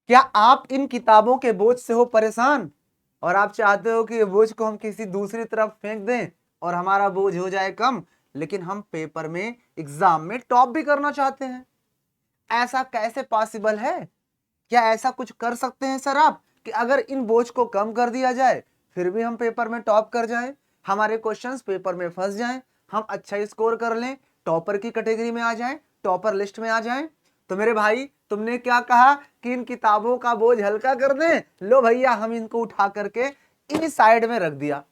क्या आप इन किताबों के बोझ से हो परेशान और आप चाहते हो कि ये बोझ को हम किसी दूसरी तरफ फेंक दें और हमारा बोझ हो जाए कम, लेकिन हम पेपर में एग्जाम में टॉप भी करना चाहते हैं? ऐसा कैसे पॉसिबल है? क्या ऐसा कुछ कर सकते हैं सर आप कि अगर इन बोझ को कम कर दिया जाए फिर भी हम पेपर में टॉप कर जाएं, हमारे क्वेश्चंस पेपर में फंस जाएं, हम अच्छा स्कोर कर लें, टॉपर की कैटेगरी में आ जाएं, टॉपर लिस्ट में आ जाएं? तो मेरे भाई, तुमने क्या कहा कि इन किताबों का बोझ हल्का कर दें? लो भैया, हम इनको उठा करके इस साइड में रख दिया।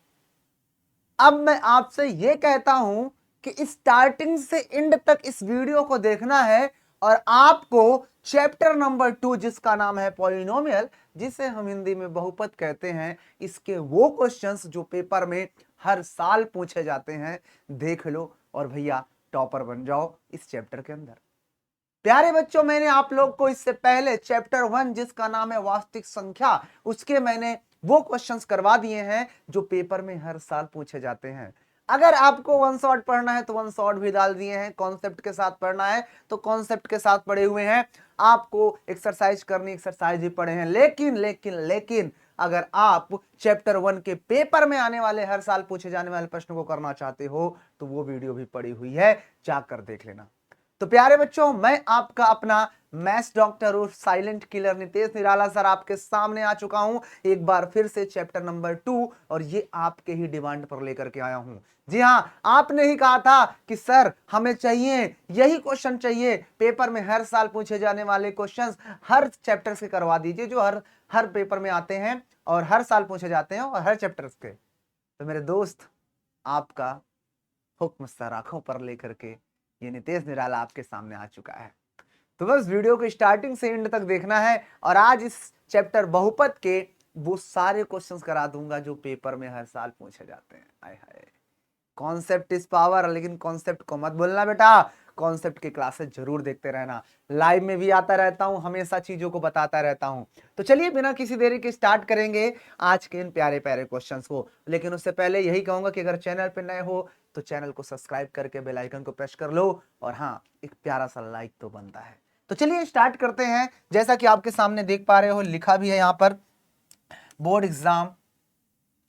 अब मैं आपसे यह कहता हूं कि स्टार्टिंग से एंड तक इस वीडियो को देखना है और आपको चैप्टर नंबर 2, जिसका नाम है पॉलिनोमियल, जिसे हम हिंदी में बहुपद कहते हैं, इसके वो क्वेश्चंस जो पेपर में हर साल पूछे जाते हैं, देख लो और भैया टॉपर बन जाओ इस चैप्टर के अंदर। प्यारे बच्चों, मैंने आप लोग को इससे पहले चैप्टर 1, जिसका नाम है वास्तविक संख्या, उसके मैंने वो क्वेश्चंस करवा दिए हैं जो पेपर में हर साल पूछे जाते हैं। अगर आपको वन शॉट पढ़ना है तो वन शॉट भी डाल दिए हैं, कॉन्सेप्ट के साथ पढ़ना है तो कॉन्सेप्ट के साथ पढ़े हुए हैं, आपको एक्सरसाइज करनी एक्सरसाइज भी पढ़े हैं। लेकिन लेकिन लेकिन अगर आप चैप्टर 1 के पेपर में आने वाले हर साल पूछे जाने वाले प्रश्नों को करना चाहते हो तो वो वीडियो भी पड़ी हुई है, जाकर देख लेना। तो प्यारे बच्चों, मैं आपका अपना मैथ्स डॉक्टर और साइलेंट किलर नितेश निराला सर आपके सामने आ चुका हूं एक बार फिर से चैप्टर नंबर 2, और ये आपके ही डिमांड पर लेकर के आया हूं। जी हां, आपने ही कहा था कि सर हमें चाहिए, यही क्वेश्चन चाहिए, पेपर में हर साल पूछे जाने वाले क्वेश्चंस हर चैप्टर से करवा दीजिए, जो हर हर पेपर में आते हैं और हर साल पूछे जाते हैं और हर चैप्टर के। तो मेरे दोस्त, आपका हुक्म सर आंखों पर लेकर के ये नितेश निराला आपके सामने आ चुका है। तो बस वीडियो को स्टार्टिंग से एंड तक देखना है और आज इस चैप्टर बहुपद के वो सारे क्वेश्चंस करा दूंगा जो पेपर में हर साल पूछे जाते हैं। आय हाय, कॉन्सेप्ट इज पावर, लेकिन कॉन्सेप्ट को मत भूलना बेटा, कॉन्सेप्ट की क्लासेस जरूर देखते रहना, लाइव में भी आता रहता हूं, हमेशा चीजों को बताता रहता हूं। तो चलिए बिना किसी देरी के स्टार्ट करेंगे आज के इन प्यारे प्यारे क्वेश्चंस को। लेकिन उससे पहले यही कहूंगा कि अगर चैनल पर नए हो तो चैनल को सब्सक्राइब करके बेल आइकन को प्रेस कर लो, और हाँ, एक प्यारा सा लाइक तो बनता है। तो चलिए स्टार्ट करते हैं। जैसा कि आपके सामने देख पा रहे हो, लिखा भी है यहाँ पर, board exam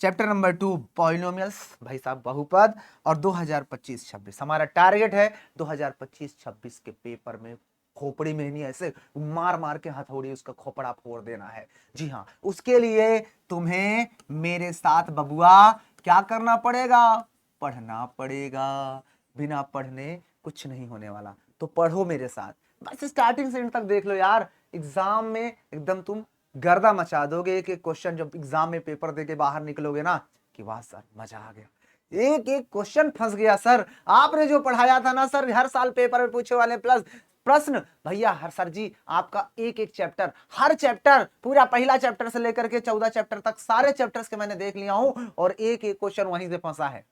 chapter number 2 polynomials, भाई साहब बहुपद, और 2025-26 हमारा टारगेट है 2025-26 के पेपर में खोपड़ी में नहीं, ऐसे मार मार के हथौड़ी उसका खोपड़ा फोड़ देना है। जी हाँ, उसके लिए तुम्हें मेरे साथ बबुआ क्या करना पड़ेगा? पढ़ना पड़ेगा। बिना पढ़ने कुछ नहीं होने वाला, तो पढ़ो मेरे साथ, बस स्टार्टिंग से एंड तक देख लो यार। एग्जाम में एकदम तुम गर्दा मचा दोगे। एक एक क्वेश्चन जब एग्जाम में पेपर देके बाहर निकलोगे ना, कि वाह सर मजा आ गया, एक एक क्वेश्चन फंस गया सर, आपने जो पढ़ाया था ना सर, हर साल पेपर में पूछे वाले प्लस प्रश्न, भैया हर सर जी आपका एक एक चैप्टर, हर चैप्टर पूरा पहला चैप्टर से लेकर के 14 चैप्टर तक सारे चैप्टर्स के मैंने देख लिया हूं, और एक एक क्वेश्चन वहीं से फंसा है।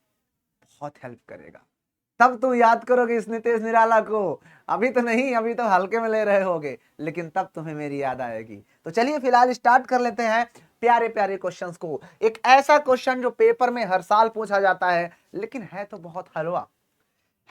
बहुत हेल्प करेगा, तब तुम याद करोगे इस नितेश निराला को। अभी तो नहीं, अभी तो हल्के में ले रहे होगे, लेकिन तब तुम्हें मेरी याद आएगी। तो चलिए फिलहाल स्टार्ट कर लेते हैं प्यारे प्यारे क्वेश्चंस को। एक ऐसा क्वेश्चन जो पेपर में हर साल पूछा जाता है, लेकिन है तो बहुत हलवा,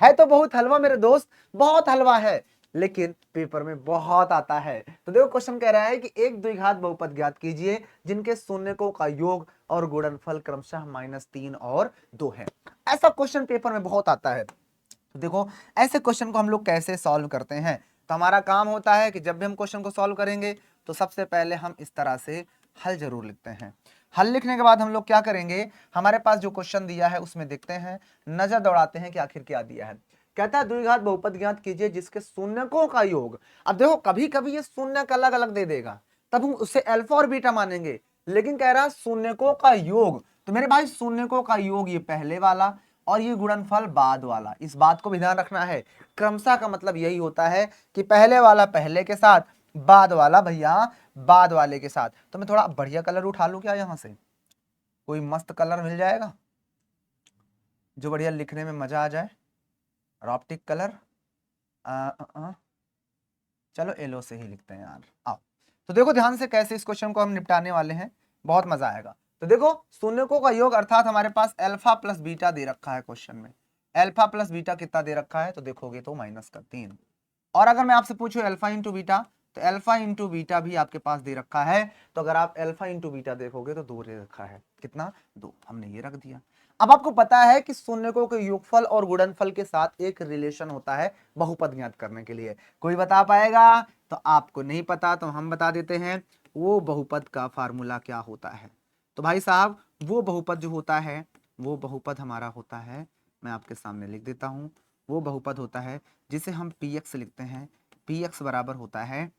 है तो बहुत हलवा मेरे दोस्त, बहुत हलवा है, लेकिन पेपर में बहुत आता है। तो देखो क्वेश्चन कह रहा है कि एक द्विघात बहुपद ज्ञात कीजिए जिनके शून्यकों का योग और गुणनफल क्रमशः -3 और 2 है। ऐसा क्वेश्चन पेपर में बहुत आता है। तो देखो ऐसे क्वेश्चन को हम लोग कैसे सॉल्व करते हैं। तो हमारा काम होता है कि जब भी हम क्वेश्चन को सॉल्व करेंगे तो सबसे पहले हम इस तरह से हल जरूर लिखते हैं। हल लिखने के बाद हम लोग क्या करेंगे, हमारे पास जो क्वेश्चन दिया है उसमें देखते हैं, नजर दौड़ाते हैं कि आखिर क्या दिया है। कहता है द्विघात बहुपद ज्ञात कीजिए जिसके शून्यकों का योग। अब देखो कभी कभी ये शून्यक अलग अलग दे देगा, तब हम उससे अल्फा और बीटा मानेंगे, लेकिन कह रहा है शून्यकों का योग। तो मेरे भाई शून्यकों का योग ये पहले वाला और ये गुणनफल बाद वाला, इस बात को भी ध्यान रखना है। क्रमशः का मतलब यही होता है कि पहले वाला पहले के साथ, बाद वाला भैया बाद वाले के साथ। तो मैं थोड़ा बढ़िया कलर उठा लूं क्या यहां से, कोई मस्त कलर मिल जाएगा जो बढ़िया लिखने में मजा आ जाए, रॉप्टिक कलर। चलो येलो से ही लिखते हैं यार, आओ। तो देखो ध्यान से कैसे इस क्वेश्चन को हम निपटाने वाले हैं, बहुत मजा आएगा। तो देखो शून्यकों का योग अर्थात हमारे पास अल्फा प्लस बीटा दे रखा है क्वेश्चन में। अल्फा प्लस बीटा कितना दे रखा है, तो देखोगे तो -3। और अगर मैं आपसे पूछूं अल्फा इंटू बीटा, तो अल्फा इंटू बीटा भी आपके पास दे रखा है। तो अगर आप अल्फा इंटू बीटा देखोगे तो 2 दे रखा है, कितना 2, हमने ये रख दिया। अब आपको पता है कि शून्यकों के योगफल और गुणनफल के साथ एक रिलेशन होता है बहुपद ज्ञात करने के लिए। कोई बता पाएगा? तो आपको नहीं पता तो हम बता देते हैं, वो बहुपद का फार्मूला क्या होता है। तो भाई साहब वो बहुपद जो होता है, वो बहुपद हमारा होता है, मैं आपके सामने लिख देता हूं, वो बहुपद होता है जिसे हम px लिखते हैं। px बराबर होता है,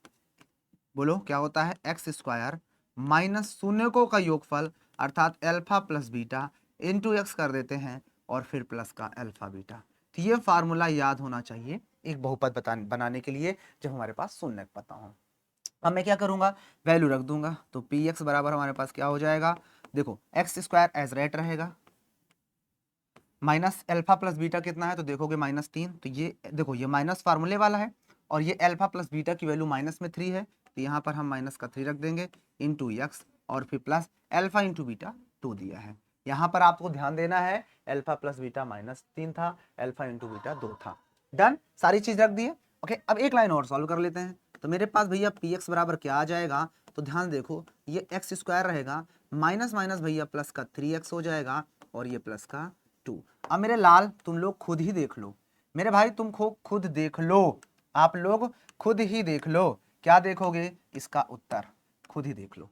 बोलो क्या होता है, एक्स स्क्वायर माइनस शून्यकों का योगफल अर्थात alpha plus beta into x कर देते हैं और फिर प्लस का अल्फा बीटा। तो ये फार्मूला याद होना चाहिए एक बहुपद बनाने के लिए जब हमारे पास शून्यक पता हो। अब मैं क्या करूंगा, वैल्यू रख दूंगा। तो पी एक्स बराबर हमारे पास क्या हो जाएगा, देखो एक्स स्क्वायर एज रेट रहेगा, माइनस अल्फा प्लस बीटा कितना है तो देखोगे -3। तो ये देखो ये माइनस फार्मूले वाला है और ये अल्फा प्लस बीटा की वैल्यू माइनस में 3 है, तो यहाँ पर हम माइनस का 3 रख देंगे इंटू एक्स और फिर प्लस अल्फा इंटू बीटा 2 दिया है। यहाँ पर आपको ध्यान देना है अल्फा प्लस बीटा -3 था, अल्फा इंटू बीटा 2 था। डन, सारी चीज रख दी है। ओके, अब एक लाइन और सॉल्व कर लेते हैं। तो मेरे पास भैया पी एक्स बराबर क्या आ जाएगा, तो ध्यान देखो ये एक्स स्क्वायर रहेगा माइनस माइनस भैया प्लस का 3x हो जाएगा और ये प्लस का 2। अब मेरे लाल तुम लोग खुद ही देख लो, मेरे भाई तुम खुद देख लो, आप लोग खुद ही देख लो, क्या देखोगे, इसका उत्तर खुद ही देख लो।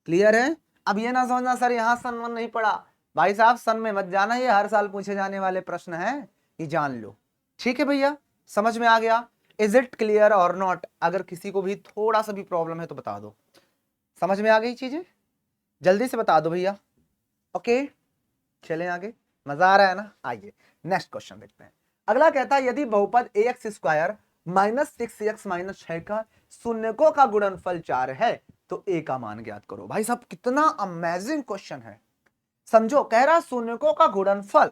क्लियर है? अब ये ना समझना सर यहाँ सन वन नहीं पड़ा, भाई साहब सन में मत जाना, ये हर साल पूछे जाने वाले प्रश्न है, ये जान लो। ठीक है भैया, समझ में आ गया? इज इट क्लियर और नॉट? अगर किसी को भी थोड़ा सा भी प्रॉब्लम है तो बता दो। समझ में आ गई चीजें? जल्दी से बता दो भैया। ओके चलें आगे, मजा आ रहा है ना? आइए नेक्स्ट क्वेश्चन देखते हैं। अगला कहता है यदि बहुपद ax स्क्वायर -6x-6 का शून्यकों का गुणनफल 4 है तो a का मान ज्ञात करो। भाई साहब कितना अमेजिंग क्वेश्चन है, समझो, कह रहा शून्यकों का गुणनफल।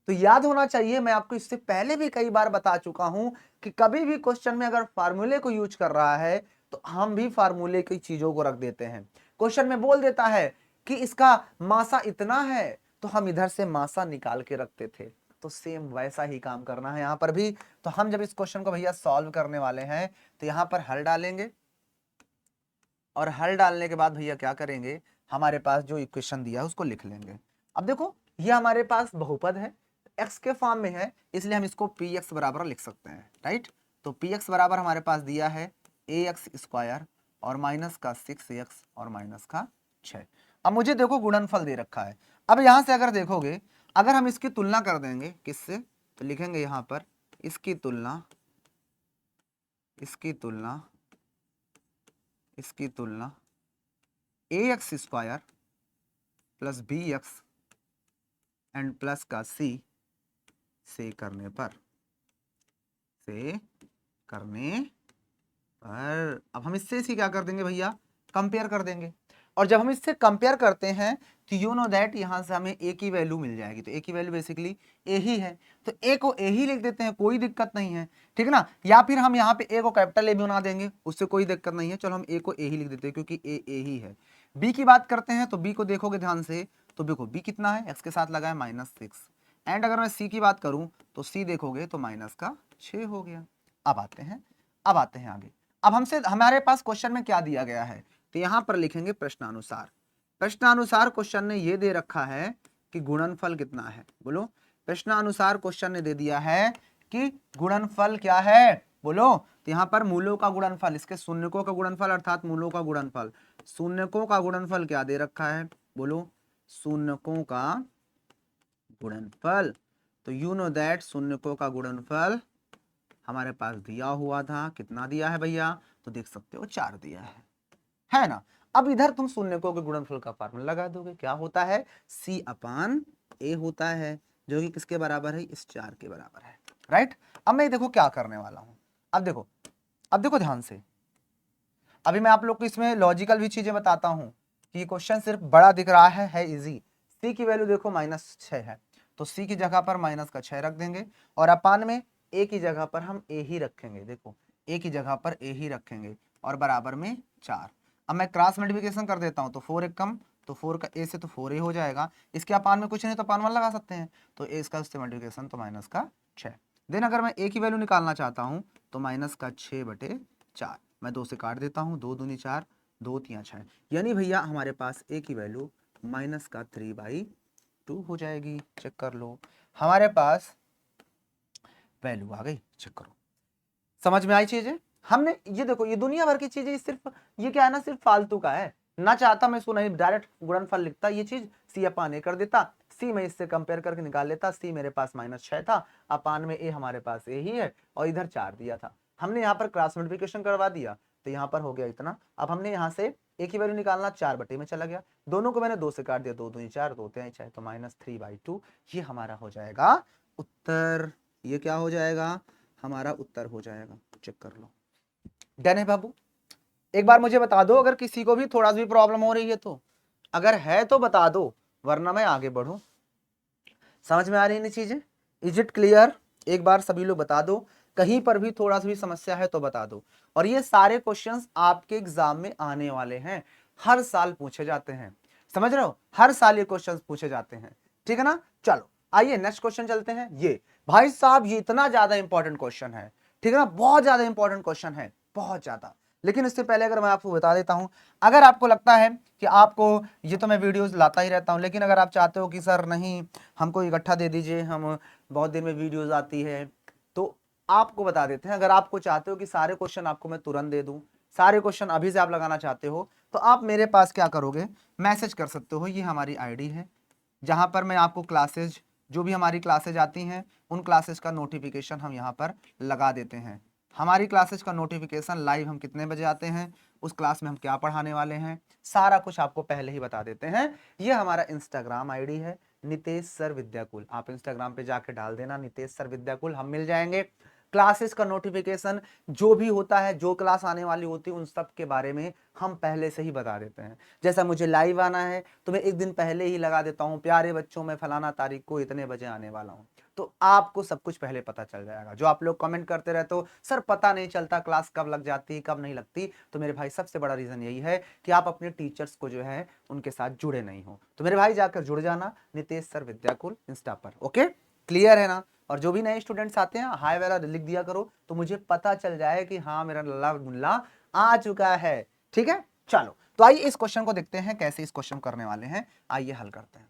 तो याद होना चाहिए, मैं आपको इससे पहले भी कई बार बता चुका हूं कि कभी भी क्वेश्चन में अगर फार्मूले को यूज कर रहा है तो हम भी फार्मूले की चीजों को रख देते हैं। क्वेश्चन में बोल देता है कि इसका मासा इतना है तो हम इधर से मासा निकाल के रखते थे, तो सेम वैसा ही काम करना है यहां पर भी। तो हम जब इस क्वेश्चन को भैया सॉल्व करने वाले हैं तो यहां पर हल डालेंगे और हल डालने के बाद भैया क्या करेंगे, हमारे पास जो इक्वेशन दिया है उसको लिख लेंगे। अब देखो ये हमारे पास बहुपद है, x के फॉर्म में है, इसलिए हम इसको पी एक्स बराबर लिख सकते हैं, राइट। तो पी एक्स बराबर हमारे पास दिया है ax स्क्वायर और माइनस का 6x और माइनस का 6। अब मुझे देखो गुणनफल दे रखा है। अब यहां से अगर देखोगे, अगर हम इसकी तुलना कर देंगे किससे, तो लिखेंगे यहां पर इसकी तुलना ax square plus b x and plus का c से करने पर अब हम इससे इसी क्या कर देंगे भैया, कंपेयर कर देंगे। और जब हम इससे कंपेयर करते हैं तो यू नो दैट यहां से हमें a की वैल्यू मिल जाएगी। तो a की वैल्यू बेसिकली a ही है, तो a को a ही लिख देते हैं, कोई दिक्कत नहीं है, ठीक है ना। या फिर हम यहाँ पे a को कैपिटल A भी बना देंगे, उससे कोई दिक्कत नहीं है। चलो हम a को a ही लिख देते हैं क्योंकि a ही है। b की बात करते हैं तो b को देखोगे ध्यान से, तो देखो b कितना है, x के साथ लगा है -6। एंड अगर मैं c की बात करूं तो c देखोगे तो -6 हो गया। अब आते हैं आगे। अब हमसे हमारे पास क्वेश्चन में क्या दिया गया है, तो यहां पर लिखेंगे प्रश्नानुसार। प्रश्नानुसार क्वेश्चन ने ये दे रखा है कि गुणनफल कितना है, बोलो। प्रश्नानुसार क्वेश्चन ने दे दिया है कि गुणनफल क्या है, बोलो। तो यहां पर मूलों का गुणनफल, इसके शून्यकों का गुणनफल अर्थात मूलों का गुणनफल, शून्यकों का गुणनफल क्या दे रखा है, बोलो, शून्यकों का गुणनफल। तो यू नो दैट शून्यकों का गुणनफल हमारे पास दिया हुआ था, कितना दिया है भैया, तो देख सकते हो 4 दिया है ना। अब इधर तुम शून्यकों के गुणनफल का फार्मूला लगा दोगे, क्या होता है, C/A होता है, जो कि किसके बराबर है, इस 4 के बराबर है, राइट। अब मैं देखो क्या करने वाला हूं, अब देखो ध्यान से। अभी मैं आप लोग को इसमें लॉजिकल भी चीजें बताता हूं कि ये क्वेश्चन सिर्फ बड़ा दिख रहा है इजी। C की वैल्यू देखो -6 है, तो C की जगह पर माइनस का 6 रख देंगे और अपान में A की जगह पर हम A ही रखेंगे, देखो A की जगह पर A ही रखेंगे और बराबर में 4। अब मैं क्रॉस मल्टीप्लिकेशन कर देता हूं तो 4 एक कम, तो 4 का A से तो 4 ही हो जाएगा, इसके अपान में कुछ नहीं तो अपान 1 लगा सकते हैं, तो A इसका उससे मल्टीप्लिकेशन तो -6। देन अगर मैं a की वैल्यू निकालना चाहता हूं तो माइनस का 6/4, मैं 2 से काट देता हूं, 2 दूनी 4, 2 3 6, यानी भैया हमारे पास a की वैल्यू माइनस का 3/2 हो जाएगी। चेक कर लो, हमारे पास वैल्यू आ गई। चेक करो, समझ में आई चीजें। हमने ये देखो, ये दुनिया भर की चीजें, सिर्फ ये क्या है ना, सिर्फ फालतू का है ना। चाहता मैं इसको नहीं डायरेक्ट गुणनफल लिखता, ये चीज सी अपान ए कर देता, सी में इससे कंपेयर करके निकाल लेता, सी मेरे पास -6 था, अपान में ए हमारे पास ए ही है, और इधर 4 दिया था। हमने यहाँ पर क्रॉस मल्टीप्लिकेशन करवा दिया तो यहाँ पर हो गया इतना। अब हमने यहाँ से ए की वैल्यू निकालना, 4/, में चला गया, दोनों को मैंने 2 से काट दिया, 2 दूनी 4, 2 3 6, तो -3/2 ये हमारा हो जाएगा उत्तर। ये क्या हो जाएगा, हमारा उत्तर हो जाएगा। चेक कर लो, डन है बाबू। एक बार मुझे बता दो अगर किसी को भी थोड़ा सा भी प्रॉब्लम हो रही है तो, अगर है तो बता दो, वरना मैं आगे बढ़ूं। समझ में आ रही है चीजें, इज इट क्लियर? एक बार सभी लोग बता दो, कहीं पर भी थोड़ा सा भी समस्या है तो बता दो। और ये सारे क्वेश्चंस आपके एग्जाम में आने वाले हैं, हर साल पूछे जाते हैं, समझ रहे हो, हर साल ये क्वेश्चंस पूछे जाते हैं, ठीक है ना। चलो आइए नेक्स्ट क्वेश्चन चलते हैं। ये भाई साहब ये इतना ज्यादा इंपॉर्टेंट क्वेश्चन है, ठीक है ना, बहुत ज्यादा इंपॉर्टेंट क्वेश्चन है, बहुत ज्यादा। लेकिन इससे पहले अगर मैं आपको बता देता हूं, अगर आपको लगता है कि आपको, ये तो मैं वीडियोस लाता ही रहता हूं, लेकिन अगर आप चाहते हो कि सर नहीं हमको इकट्ठा दे दीजिए, हम बहुत दिन में वीडियोस आती है, तो आपको बता देते हैं। अगर आपको चाहते हो कि सारे क्वेश्चन आपको मैं तुरंत दे दूं, सारे क्वेश्चन अभी से आप लगाना चाहते हो, तो आप मेरे पास क्या करोगे, मैसेज कर सकते हो। ये हमारी आईडी है जहां पर मैं आपको क्लासेज, जो भी हमारी क्लासेज आती हैं उन क्लासेस का नोटिफिकेशन हम यहाँ पर लगा देते हैं। हमारी क्लासेस का नोटिफिकेशन लाइव हम कितने बजे आते हैं, उस क्लास में हम क्या पढ़ाने वाले हैं, सारा कुछ आपको पहले ही बता देते हैं। ये हमारा इंस्टाग्राम आईडी है, नितेश सर विद्याकुल। आप इंस्टाग्राम पे जाके डाल देना नितेश सर विद्याकुल, हम मिल जाएंगे। क्लासेस का नोटिफिकेशन जो भी होता है, जो क्लास आने वाली होती है, उन सब के बारे में हम पहले से ही बता देते हैं। जैसा मुझे लाइव आना है तो मैं एक दिन पहले ही लगा देता हूँ, प्यारे बच्चों मैं फलाना तारीख को इतने बजे आने वाला हूँ, तो आपको सब कुछ पहले पता चल जाएगा। जो आप लोग कमेंट करते रहते हो सर पता नहीं चलता क्लास कब लग जाती कब नहीं लगती, तो मेरे भाई सबसे बड़ा रीजन यही है कि आप अपने टीचर्स को जो है उनके साथ जुड़े नहीं हो। तो मेरे भाई जाकर जुड़ जाना नितेश सर विद्याकुल इंस्टा पर। ओके, क्लियर है ना। और जो भी नए स्टूडेंट्स आते हैं हाय वाला लिख दिया करो, तो मुझे पता चल जाए कि हाँ मेरा लल्ला मुल्ला आ चुका है, ठीक है। चलो तो आइए इस क्वेश्चन को देखते हैं कैसे इस क्वेश्चन करने वाले हैं, आइए हल करते हैं।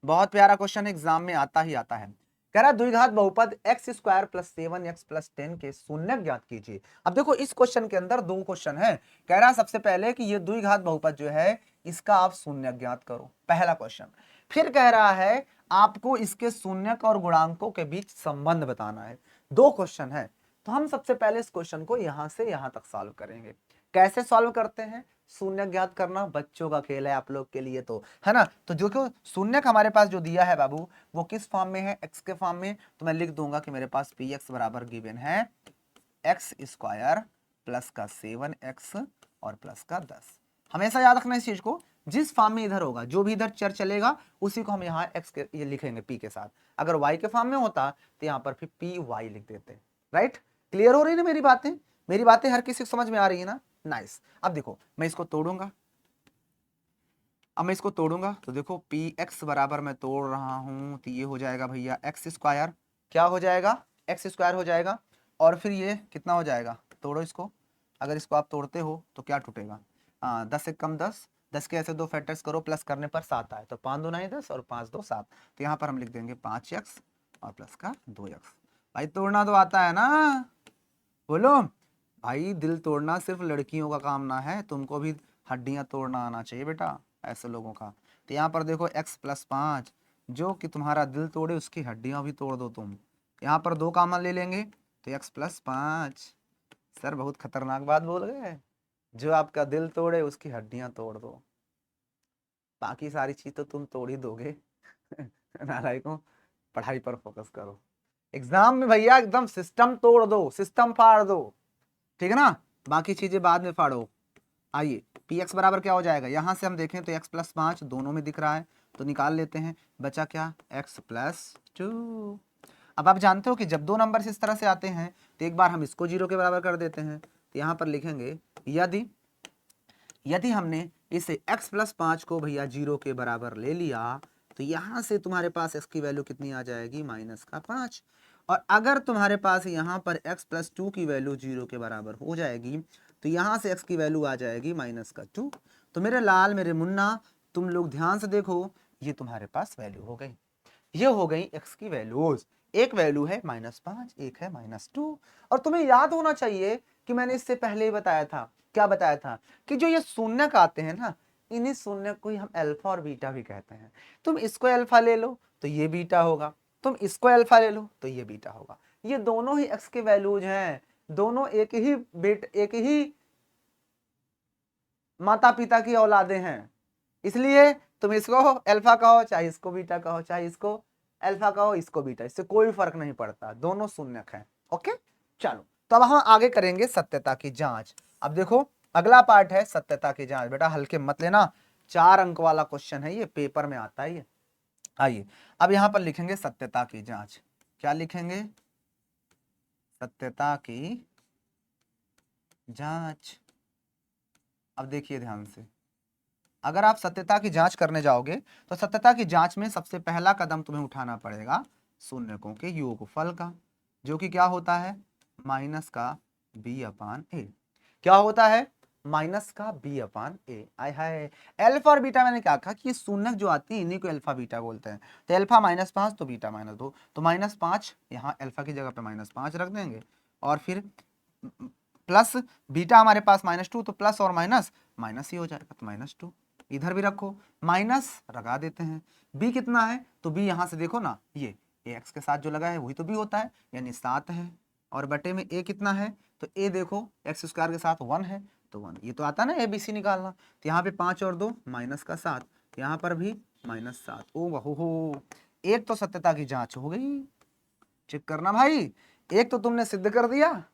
बहुत प्यारा क्वेश्चन एग्जाम में आता ही आता है। कह रहा द्विघात बहुपद x² + 7x + 10 के शून्यक ज्ञात कीजिए। अब देखो इस क्वेश्चन के अंदर दो क्वेश्चन है। कह रहा सबसे पहले कि ये द्विघात बहुपद जो है इसका आप शून्यक ज्ञात करो, पहला क्वेश्चन। फिर कह रहा है आपको इसके शून्यक और गुणांकों के बीच संबंध बताना है। दो क्वेश्चन है, तो हम सबसे पहले इस क्वेश्चन को यहां से यहां तक सॉल्व करेंगे। कैसे सॉल्व करते हैं, शून्य ज्ञात करना बच्चों का खेल है आप लोग के लिए, तो है ना। तो जो कि शून्यक हमारे पास जो दिया है बाबू वो किस फॉर्म में है, x के फॉर्म में। तो मैं लिख दूंगा कि मेरे पास px बराबर गिवन है x² प्लस का 7x और प्लस का 10। हमेशा याद रखना इस चीज को, जिस फॉर्म में इधर होगा, जो भी इधर चर चलेगा उसी को हम यहाँ x के ये लिखेंगे p के साथ। अगर y के फॉर्म में होता तो यहाँ पर फिर py लिख देते। राइट, क्लियर हो रही है ना मेरी बातें, मेरी बातें हर किसी को समझ में आ रही है ना। नाइस। अब देखो मैं इसको तोड़ूंगा, अब मैं इसको तोड़ूंगा तो देखो px बराबर मैं तोड़ रहा हूं तो ये हो जाएगा भैया x², क्या हो जाएगा x² हो जाएगा, और फिर ये कितना हो जाएगा, तोड़ो इसको। अगर इसको आप तोड़ते हो तो क्या टूटेगा, 10 से कम 10, 10 के ऐसे दो फैक्टर्स करो प्लस करने पर 7 आए, तो 5 2 9 10 और 5 2 7, तो यहाँ पर हम लिख देंगे 5x और प्लस का 2x। भाई तोड़ना तो आता है ना, बोलो भाई। दिल तोड़ना सिर्फ लड़कियों का काम ना है, तुमको भी हड्डियां तोड़ना आना चाहिए बेटा, ऐसे लोगों का। तो यहाँ पर देखो x + 5, जो कि तुम्हारा दिल तोड़े उसकी हड्डियां भी तोड़ दो तुम। यहाँ पर 2 कॉमन ले लेंगे तो x + 5। सर बहुत खतरनाक बात बोल गए, जो आपका दिल तोड़े उसकी हड्डियां तोड़ दो, बाकी सारी चीज तो तुम तोड़ ही दोगे। नालायकों, पढ़ाई पर फोकस करो। एग्जाम में भैया एकदम सिस्टम तोड़ दो, सिस्टम फाड़ दो, ठीक है ना, बाकी चीजें बाद में फाड़ो। आइए px बराबर क्या हो जाएगा, यहां से हम देखें तो x + 5 दोनों में दिख रहा है, तो निकाल लेते हैं। बचा क्या, x + 2। अब आप जानते हो कि जब दो नंबर इस तरह से आते हैं तो एक बार हम इसको 0 के बराबर कर देते हैं। तो यहाँ पर लिखेंगे यदि हमने इसे x + 5 को भैया 0 के बराबर ले लिया तो यहां से तुम्हारे पास x की वैल्यू कितनी आ जाएगी, -5। और अगर तुम्हारे पास यहाँ पर x प्लस 2 की वैल्यू 0 के बराबर हो जाएगी तो यहाँ से x की वैल्यू आ जाएगी -2। तो मेरे लाल मेरे मुन्ना तुम लोग ध्यान से देखो, ये तुम्हारे पास वैल्यू हो गई, ये हो गई x की वैल्यूज। एक वैल्यू है -5, एक है -2। और तुम्हें याद होना चाहिए कि मैंने इससे पहले ही बताया था, क्या बताया था, कि जो ये शून्यक आते हैं ना, इन्हीं शून्यक को ही हम अल्फा और बीटा भी कहते हैं। तुम इसको अल्फा ले लो तो ये बीटा होगा, तुम इसको अल्फा ले लो तो ये बीटा होगा। ये दोनों ही x के वैल्यूज हैं, दोनों एक ही माता पिता की औलादे हैं। इसलिए तुम इसको अल्फा कहो चाहे इसको बीटा कहो, चाहे इसको अल्फा कहो इसको बीटा, इससे कोई फर्क नहीं पड़ता, दोनों शून्यक हैं। ओके चलो, तो अब हम आगे करेंगे सत्यता की जांच। अब देखो अगला पार्ट है सत्यता की जांच। बेटा हल्के मत लेना, 4 अंक वाला क्वेश्चन है ये, पेपर में आता है ये। आइए अब यहां पर लिखेंगे सत्यता की जांच। क्या लिखेंगे? सत्यता की जांच। अब देखिए ध्यान से, अगर आप सत्यता की जांच करने जाओगे तो सत्यता की जांच में सबसे पहला कदम तुम्हें उठाना पड़ेगा शून्यकों के योगफल का, जो कि क्या होता है माइनस का b/a। क्या होता है? माइनस का b/a। आय हाय, अल्फा और बीटा मैंने क्या कहा कि ये शून्यक जो आती है इन्हीं को अल्फा बीटा बोलते हैं। तो अल्फा -5 तो बीटा -2, तो -5 यहाँ अल्फा की जगह पे -5 रख देंगे, और फिर प्लस बीटा हमारे पास -2, तो प्लस और माइनस माइनस ही हो जाएगा, तो -2 इधर भी रखो, माइनस लगा देते हैं। b कितना है? तो b यहाँ से देखो ना, ये x के साथ जो लगा है वही तो b होता है, यानी 7 है। और बटे में a कितना है? तो a देखो x² के साथ 1 है, तो 1 ये तो आता है ना ABC निकालना। तो यहाँ पे 5 और 2 -7, यहाँ पर भी -7। ओ हो, एक तो सत्यता की जांच हो गई। चेक करना भाई, एक तो तुमने सिद्ध कर दिया,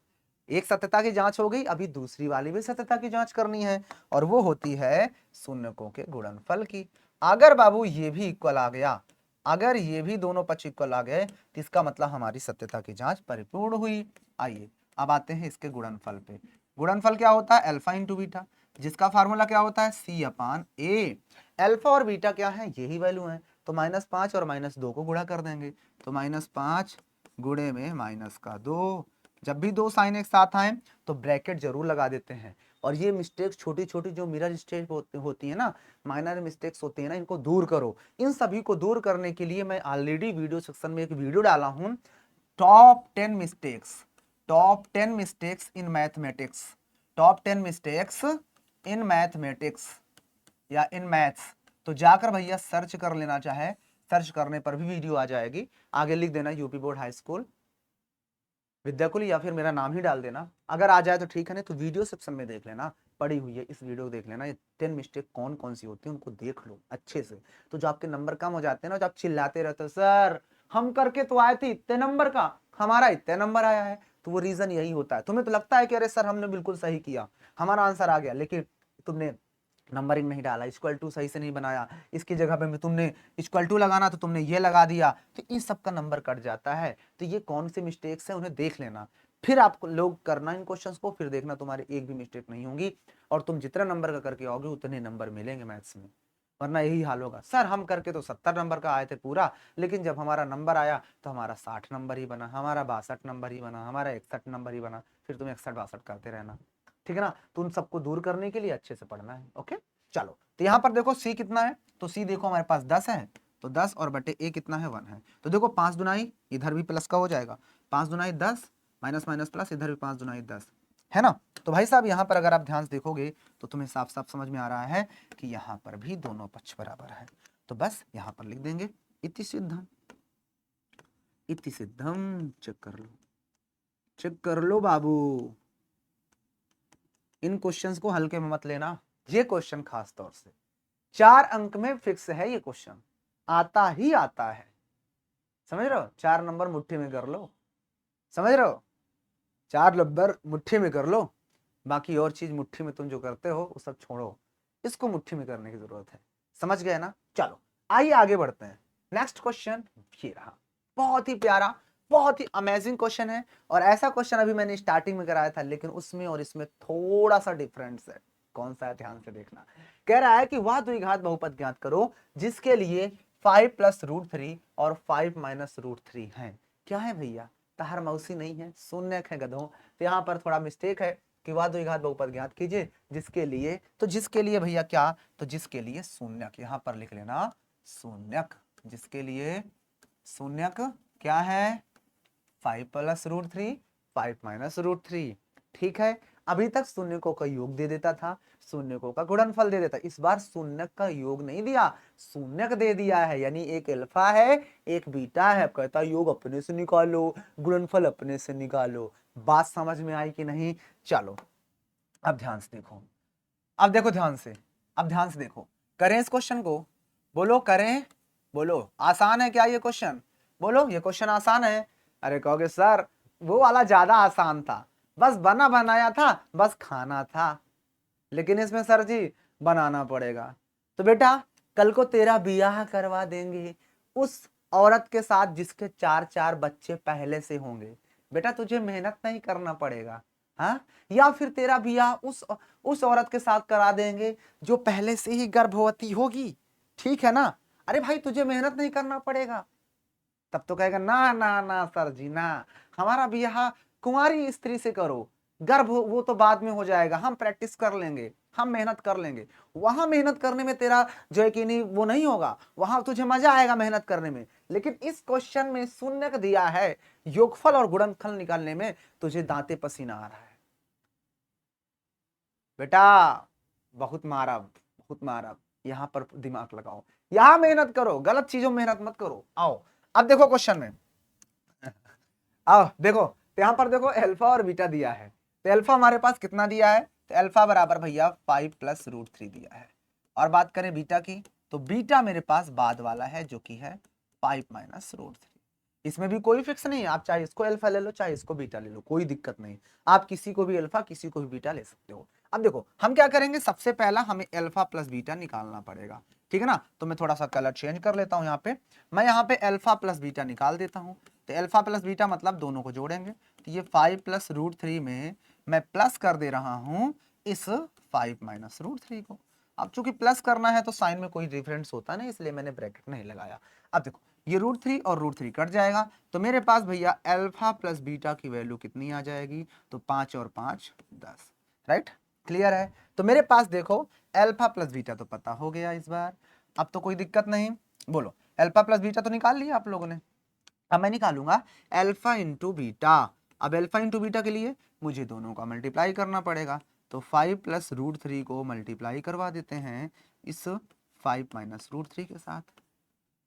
एक सत्यता की जांच हो गई, अभी दूसरी वाली भी सत्यता की जांच करनी है, और वो होती है शून्यकों के गुणनफल की। अगर बाबू ये भी इक्वल आ गया, अगर ये भी दोनों पक्ष इक्वल आ गए, तो इसका मतलब हमारी सत्यता की जांच परिपूर्ण हुई। आइए अब आते हैं इसके गुणनफल पे। गुणनफल क्या होता है? अल्फा इंटू बीटा, जिसका फार्मूला क्या होता है? C/A। अल्फा और बीटा क्या है? यही वैल्यू है, तो -5 और -2 को गुणा कर देंगे, तो -5 गुणे में -2। जब भी दो साइन एक साथ आए तो ब्रैकेट जरूर लगा देते हैं। और ये मिस्टेक्स छोटी छोटी जो मिरर स्टेप होती है ना, माइनर मिस्टेक्स होती है ना, इनको दूर करो। इन सभी को दूर करने के लिए मैं ऑलरेडी वीडियो सेक्शन में एक वीडियो डाला हूं, top 10 mistakes, top 10 mistakes in mathematics, top 10 mistakes in mathematics या इन मैथ्स। तो जाकर भैया सर्च कर लेना, चाहे सर्च करने पर भी वीडियो आ जाएगी, आगे लिख देना UP board high school Vidyakul, या फिर मेरा नाम ही डाल देना। अगर आ जाए तो ठीक है, नहीं तो वीडियो सेक्शन में देख लेना, पड़ी हुई है इस वीडियो को देख लेना। ये 10 मिस्टेक कौन कौन सी होती है उनको देख लो अच्छे से। तो जो आपके नंबर कम हो जाते हैं ना, जो आप चिल्लाते रहते हो सर हम करके तो आए थे इतने नंबर का, हमारा इतने नंबर आया है, तो वो रीजन यही होता है। तुम्हें तो लगता है कि अरे सर हमने बिल्कुल सही किया, हमारा आंसर आ गया, लेकिन तुमने नंबरिंग नहीं डाला, इक्वल टू सही से नहीं बनाया, इसकी जगह पे तुमने इक्वल टू लगाना तो तुमने ये लगा दिया, तो इस सब का नंबर कट जाता है। तो ये कौन से मिस्टेक्स है उन्हें देख लेना, फिर आप लोग करना इन क्वेश्चंस को, फिर देखना तुम्हारी एक भी मिस्टेक नहीं होगी, और तुम जितना नंबर का करके आओगे उतने नंबर मिलेंगे मैथ्स में। वरना यही हाल होगा, सर हम करके तो 70 नंबर का आए थे पूरा, लेकिन जब हमारा नंबर आया तो हमारा 60 नंबर ही बना, हमारा 62 नंबर ही बना, हमारा 61 नंबर ही बना। फिर तुम 61-62 करते रहना, ठीक है ना। तो उन सबको दूर करने के लिए अच्छे से पढ़ना है। ओके चलो, तो यहाँ पर देखो सी कितना है, तो सी देखो हमारे पास 10 है, तो 10 और बटे ए कितना है? 1 है। तो देखो 5 दुनाई, इधर भी प्लस का हो जाएगा, 5 दुनाई 10, माइनस माइनस प्लस, इधर भी 5 दुनाई 10 है ना। तो भाई साहब यहाँ पर अगर आप ध्यान से देखोगे तो तुम्हें साफ साफ समझ में आ रहा है कि यहाँ पर भी दोनों पक्ष बराबर है। तो बस यहाँ पर लिख देंगे इति सिद्धम, इति सिद्धम। चेक कर लो, चेक कर लो बाबू, इन क्वेश्चंस को हल्के में मत लेना। ये क्वेश्चन खास तौर से 4 अंक में फिक्स है, ये क्वेश्चन आता ही आता है, समझ रहे हो। 4 नंबर मुट्ठी में कर लो, समझ रहे हो, 4 नंबर मुट्ठी में कर लो, बाकी और चीज मुट्ठी में तुम जो करते हो वो सब छोड़ो, इसको मुट्ठी में करने की जरूरत है। समझ गए ना। चलो आइए आगे बढ़ते हैं। नेक्स्ट क्वेश्चन ये रहा, बहुत ही प्यारा, बहुत ही अमेजिंग क्वेश्चन है, और ऐसा क्वेश्चन अभी मैंने स्टार्टिंग में कराया था, लेकिन उसमें और इसमें थोड़ा सा डिफरेंस है। कौन सा है? ध्यान से देखना। कह रहा है कि वह द्विघात बहुपद ज्ञात करो जिसके लिए 5 + √3 और 5 - √3 है। क्या है भैया? ताहर मौसी नहीं है, शून्यक है गधों। तो यहाँ पर थोड़ा मिस्टेक है कि वा द्विघात घात बहुपद ज्ञात कीजिए, जिसके लिए भैया क्या, तो जिसके लिए शून्यक, यहाँ पर लिख लेना शून्यक, जिसके लिए शून्यक क्या है 5 + √3 5 - √3। ठीक है, अभी तक शून्यकों का योग दे देता था, शून्यकों का गुणनफल दे देता, इस बार शून्यक का योग नहीं दिया, शून्यक दे दिया है, यानी एक अल्फा है एक बीटा है। कहता योग अपने से निकालो, गुणनफल अपने से निकालो। बात समझ में आई कि नहीं? चलो अब ध्यान से देखो, अब देखो ध्यान से, अब ध्यान से देखो, करें इस क्वेश्चन को, बोलो करें, बोलो आसान है क्या ये क्वेश्चन, बोलो ये क्वेश्चन आसान है। अरे कहोगे सर वो वाला ज्यादा आसान था, बस बना बनाया था, बस खाना था, लेकिन इसमें सर जी बनाना पड़ेगा। तो बेटा कल को तेरा बियाह करवा देंगे उस औरत के साथ जिसके 4 बच्चे पहले से होंगे, बेटा तुझे मेहनत नहीं करना पड़ेगा, हाँ? या फिर तेरा बियाह उस औरत के साथ करा देंगे जो पहले से ही गर्भवती होगी, ठीक है ना? अरे भाई तुझे मेहनत नहीं करना पड़ेगा। तब तो कहेगा ना ना ना सर जी ना, हमारा बियाह कुंवारी स्त्री से करो, गर्भ वो तो बाद में हो जाएगा, हम प्रैक्टिस कर लेंगे, हम मेहनत कर लेंगे। वहां मेहनत करने में तेरा जो है कि नहीं वो नहीं होगा, वहां तुझे मजा आएगा मेहनत करने में, लेकिन इस क्वेश्चन में शून्य दिया है, योगफल और गुणनफल निकालने में तुझे दांते पसीना आ रहा है। बेटा बहुत मारा, बहुत मारा, यहाँ पर दिमाग लगाओ, यहां मेहनत करो, गलत चीजों में मेहनत मत करो। आओ अब देखो क्वेश्चन में, आओ देखो, तो यहां पर देखो अल्फा और बीटा दिया है, तो अल्फा हमारे पास कितना दिया है, तो अल्फा बराबर भैया 5 + √3 दिया है। और बात करें बीटा की, तो बीटा मेरे पास बाद वाला है जो कि है 5 - √3। इसमें भी कोई फिक्स नहीं है, आप चाहे इसको अल्फा ले लो चाहे इसको बीटा ले लो, कोई दिक्कत नहीं, आप किसी को भी अल्फा किसी को भी बीटा ले सकते हो। अब देखो हम क्या करेंगे, सबसे पहला हमें अल्फा प्लस बीटा निकालना पड़ेगा, ठीक है ना? तो मैं थोड़ा सा कलर चेंज कर लेता हूं, यहाँ पे मैं यहाँ पे अल्फा प्लस बीटा निकाल देता हूं। तो अल्फा प्लस बीटा मतलब दोनों को जोड़ेंगे, तो ये 5 + √3 में मैं प्लस कर दे रहा हूं इस 5 - √3 को। अब चूंकि प्लस करना है तो साइन में कोई डिफरेंस होता नहीं, इसलिए मैंने ब्रैकेट नहीं लगाया। अब देखो ये √3 और √3 कट जाएगा, तो मेरे पास भैया अल्फा प्लस बीटा की वैल्यू कितनी आ जाएगी, तो 5 और 5 10, राइट? क्लियर है? तो मेरे पास देखो अल्फा प्लस बीटा तो पता हो गया इस बार, अब तो कोई दिक्कत नहीं। बोलो अल्फा प्लस बीटा तो निकाल लिया आप लोगों ने, अब मैं निकालूंगा अल्फा इंटू बीटा। अब अल्फा इंटू बीटा के लिए मुझे दोनों का मल्टीप्लाई करना पड़ेगा, तो 5 + √3 को मल्टीप्लाई करवा देते हैं इस 5 - √3 के साथ,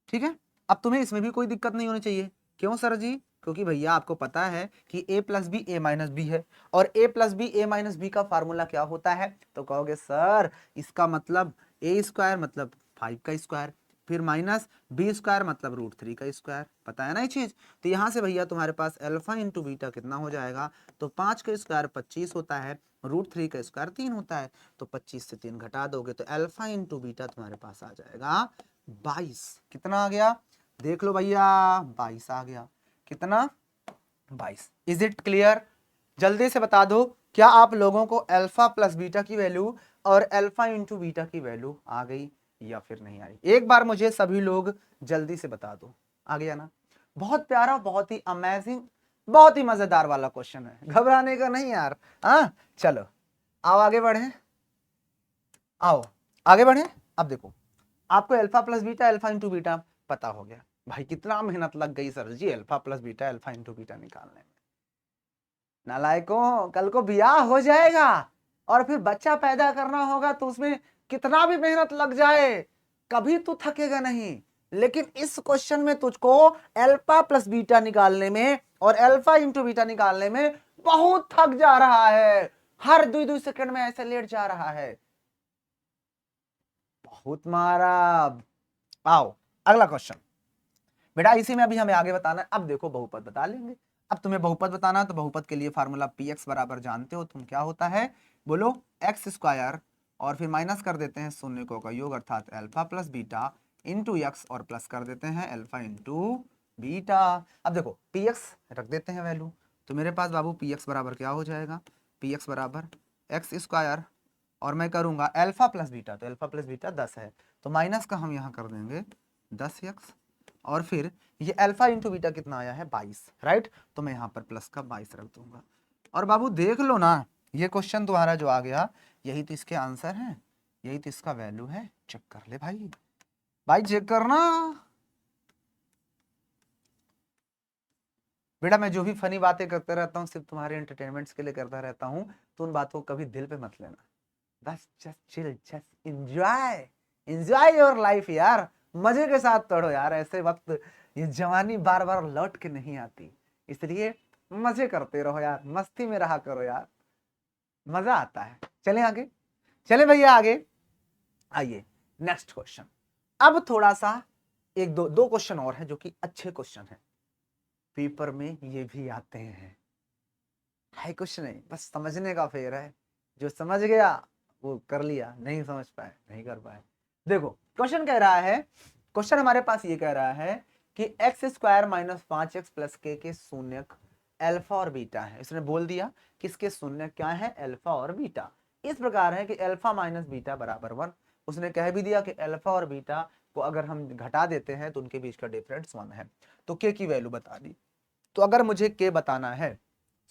ठीक है? अब तुम्हें इसमें भी कोई दिक्कत नहीं होनी चाहिए, क्यों सर जी? क्योंकि भैया आपको पता है कि a + b a - b है, और a + b a - b का फार्मूला क्या होता है, तो कहोगे सर इसका मतलब a² मतलब 5 का स्क्वायर, फिर माइनस b² मतलब √3 का स्क्वायर, पता है ना ये चीज? तो यहाँ से भैया तुम्हारे पास अल्फा इंटू बीटा कितना हो जाएगा, तो 5 का स्क्वायर 25 होता है, √3 का स्क्वायर 3 होता है, तो 25 से 3 घटा दोगे तो अल्फा इंटू बीटा तुम्हारे पास आ जाएगा 22। कितना आ गया देख लो भैया, 22 आ गया, कितना 22। Is it clear? जल्दी से बता दो क्या आप लोगों को अल्फा प्लस बीटा की वैल्यू और अल्फा इंटू बीटा की वैल्यू आ गई या फिर नहीं आई? एक बार मुझे सभी लोग जल्दी से बता दो, आ गया ना? बहुत प्यारा, बहुत ही अमेजिंग, बहुत ही मजेदार वाला क्वेश्चन है, घबराने का नहीं यार। हाँ चलो आओ आगे बढ़े, आओ आगे बढ़े। अब देखो आपको alpha plus beta alpha into beta पता हो गया, भाई कितना मेहनत लग गई सर जी alpha plus beta alpha into beta निकालने में। नालायकों कल को ब्याह हो जाएगा और फिर बच्चा पैदा करना होगा, तो उसमें कितना भी मेहनत लग जाए कभी तू थकेगा नहीं, लेकिन इस क्वेश्चन में तुझको अल्फा प्लस बीटा निकालने में और अल्फा इंटू बीटा निकालने में बहुत थक जा रहा है, हर 2-2 सेकंड में ऐसे लेट जा रहा है। बहुत मारा। आओ अगला क्वेश्चन, बेटा इसी में अभी हमें आगे बताना है। अब देखो बहुपद बता लेंगे, अब तुम्हें बहुपद बताना है, तो बहुपद के लिए फार्मूला px बराबर जानते हो तुम, क्या होता है बोलो, x² और फिर माइनस कर देते हैं शून्यकों का योग अर्थात alpha plus beta into x, और प्लस कर देते हैं अल्फा इंटू बीटा। अब देखो px रख देते हैं वैल्यू, तो मेरे पास बाबू px बराबर क्या हो जाएगा, px बराबर x² और मैं करूंगा अल्फा प्लस बीटा, तो अल्फा प्लस बीटा 10 है, तो माइनस का हम यहाँ कर देंगे 10x, और फिर ये अल्फा इंटू बीटा कितना आया है 22, राइट। तो मैं यहाँ पर प्लस का 22 रख दूंगा। और बाबू देख लो ना, ये क्वेश्चन तुम्हारा जो आ गया यही तो इसके आंसर है, यही तो इसका वैल्यू है। चेक कर ले भाई, भाई चेक करना बेटा। मैं जो भी फनी बातें करते रहता हूँ सिर्फ तुम्हारे एंटरटेनमेंट्स के लिए करता रहता हूँ, तो उन बातों को कभी दिल पे मत लेना। बस just chill, just enjoy, enjoy your life यार, मजे के साथ पढ़ो यार। ऐसे वक्त ये जवानी बार बार लौट के नहीं आती, इसलिए मजे करते रहो यार, मस्ती में रहा करो यार, मजा आता है। चले आगे, चले भैया आगे। आइए नेक्स्ट क्वेश्चन। अब थोड़ा सा एक दो क्वेश्चन और हैं जो कि अच्छे क्वेश्चन हैं, पेपर में ये भी आते हैं। हाई क्वेश्चन नहीं, बस समझने का फेर है। जो समझ गया वो कर लिया, नहीं समझ पाए नहीं कर पाए। देखो क्वेश्चन कह रहा है, क्वेश्चन हमारे पास ये कह रहा है कि x square minus 5x plus के शून्यक अल्फा और बीटा है। इसने बोल दिया कि इसके शून्य क्या है, अल्फा और बीटा। इस प्रकार है कि अल्फा माइनस बीटा बराबर 1। उसने कह भी दिया कि अल्फा और बीटा को अगर हम घटा देते हैं तो उनके बीच का डिफरेंस 1 है। तो के की वैल्यू बता दी। तो अगर मुझे के बताना है,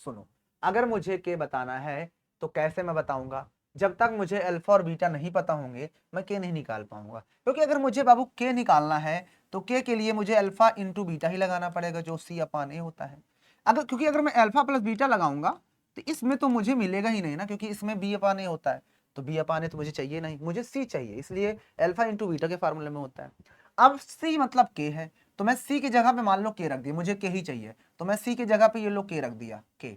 सुनो, अगर मुझे के बताना है तो कैसे मैं बताऊंगा? जब तक मुझे अल्फा और बीटा नहीं पता होंगे मैं के नहीं निकाल पाऊंगा। क्योंकि अगर मुझे बाबू के निकालना है तो के के लिए मुझे अल्फा इंटू बीटा ही लगाना पड़ेगा, जो सी अपान ए होता है। क्योंकि अगर मैं अल्फा प्लस बीटा लगाऊंगा तो इसमें तो मुझे मिलेगा ही नहीं ना, क्योंकि इसमें बी अपान ए होता है। तो बी अपान ए तो मुझे चाहिए नहीं, मुझे सी चाहिए, इसलिए अल्फा इंटू बीटा के फार्मूले में होता है। अब सी मतलब के है, तो मैं सी की जगह पे मान लो के रख दिया, मुझे के ही चाहिए तो मैं सी की जगह पे ये लो के रख दिया के।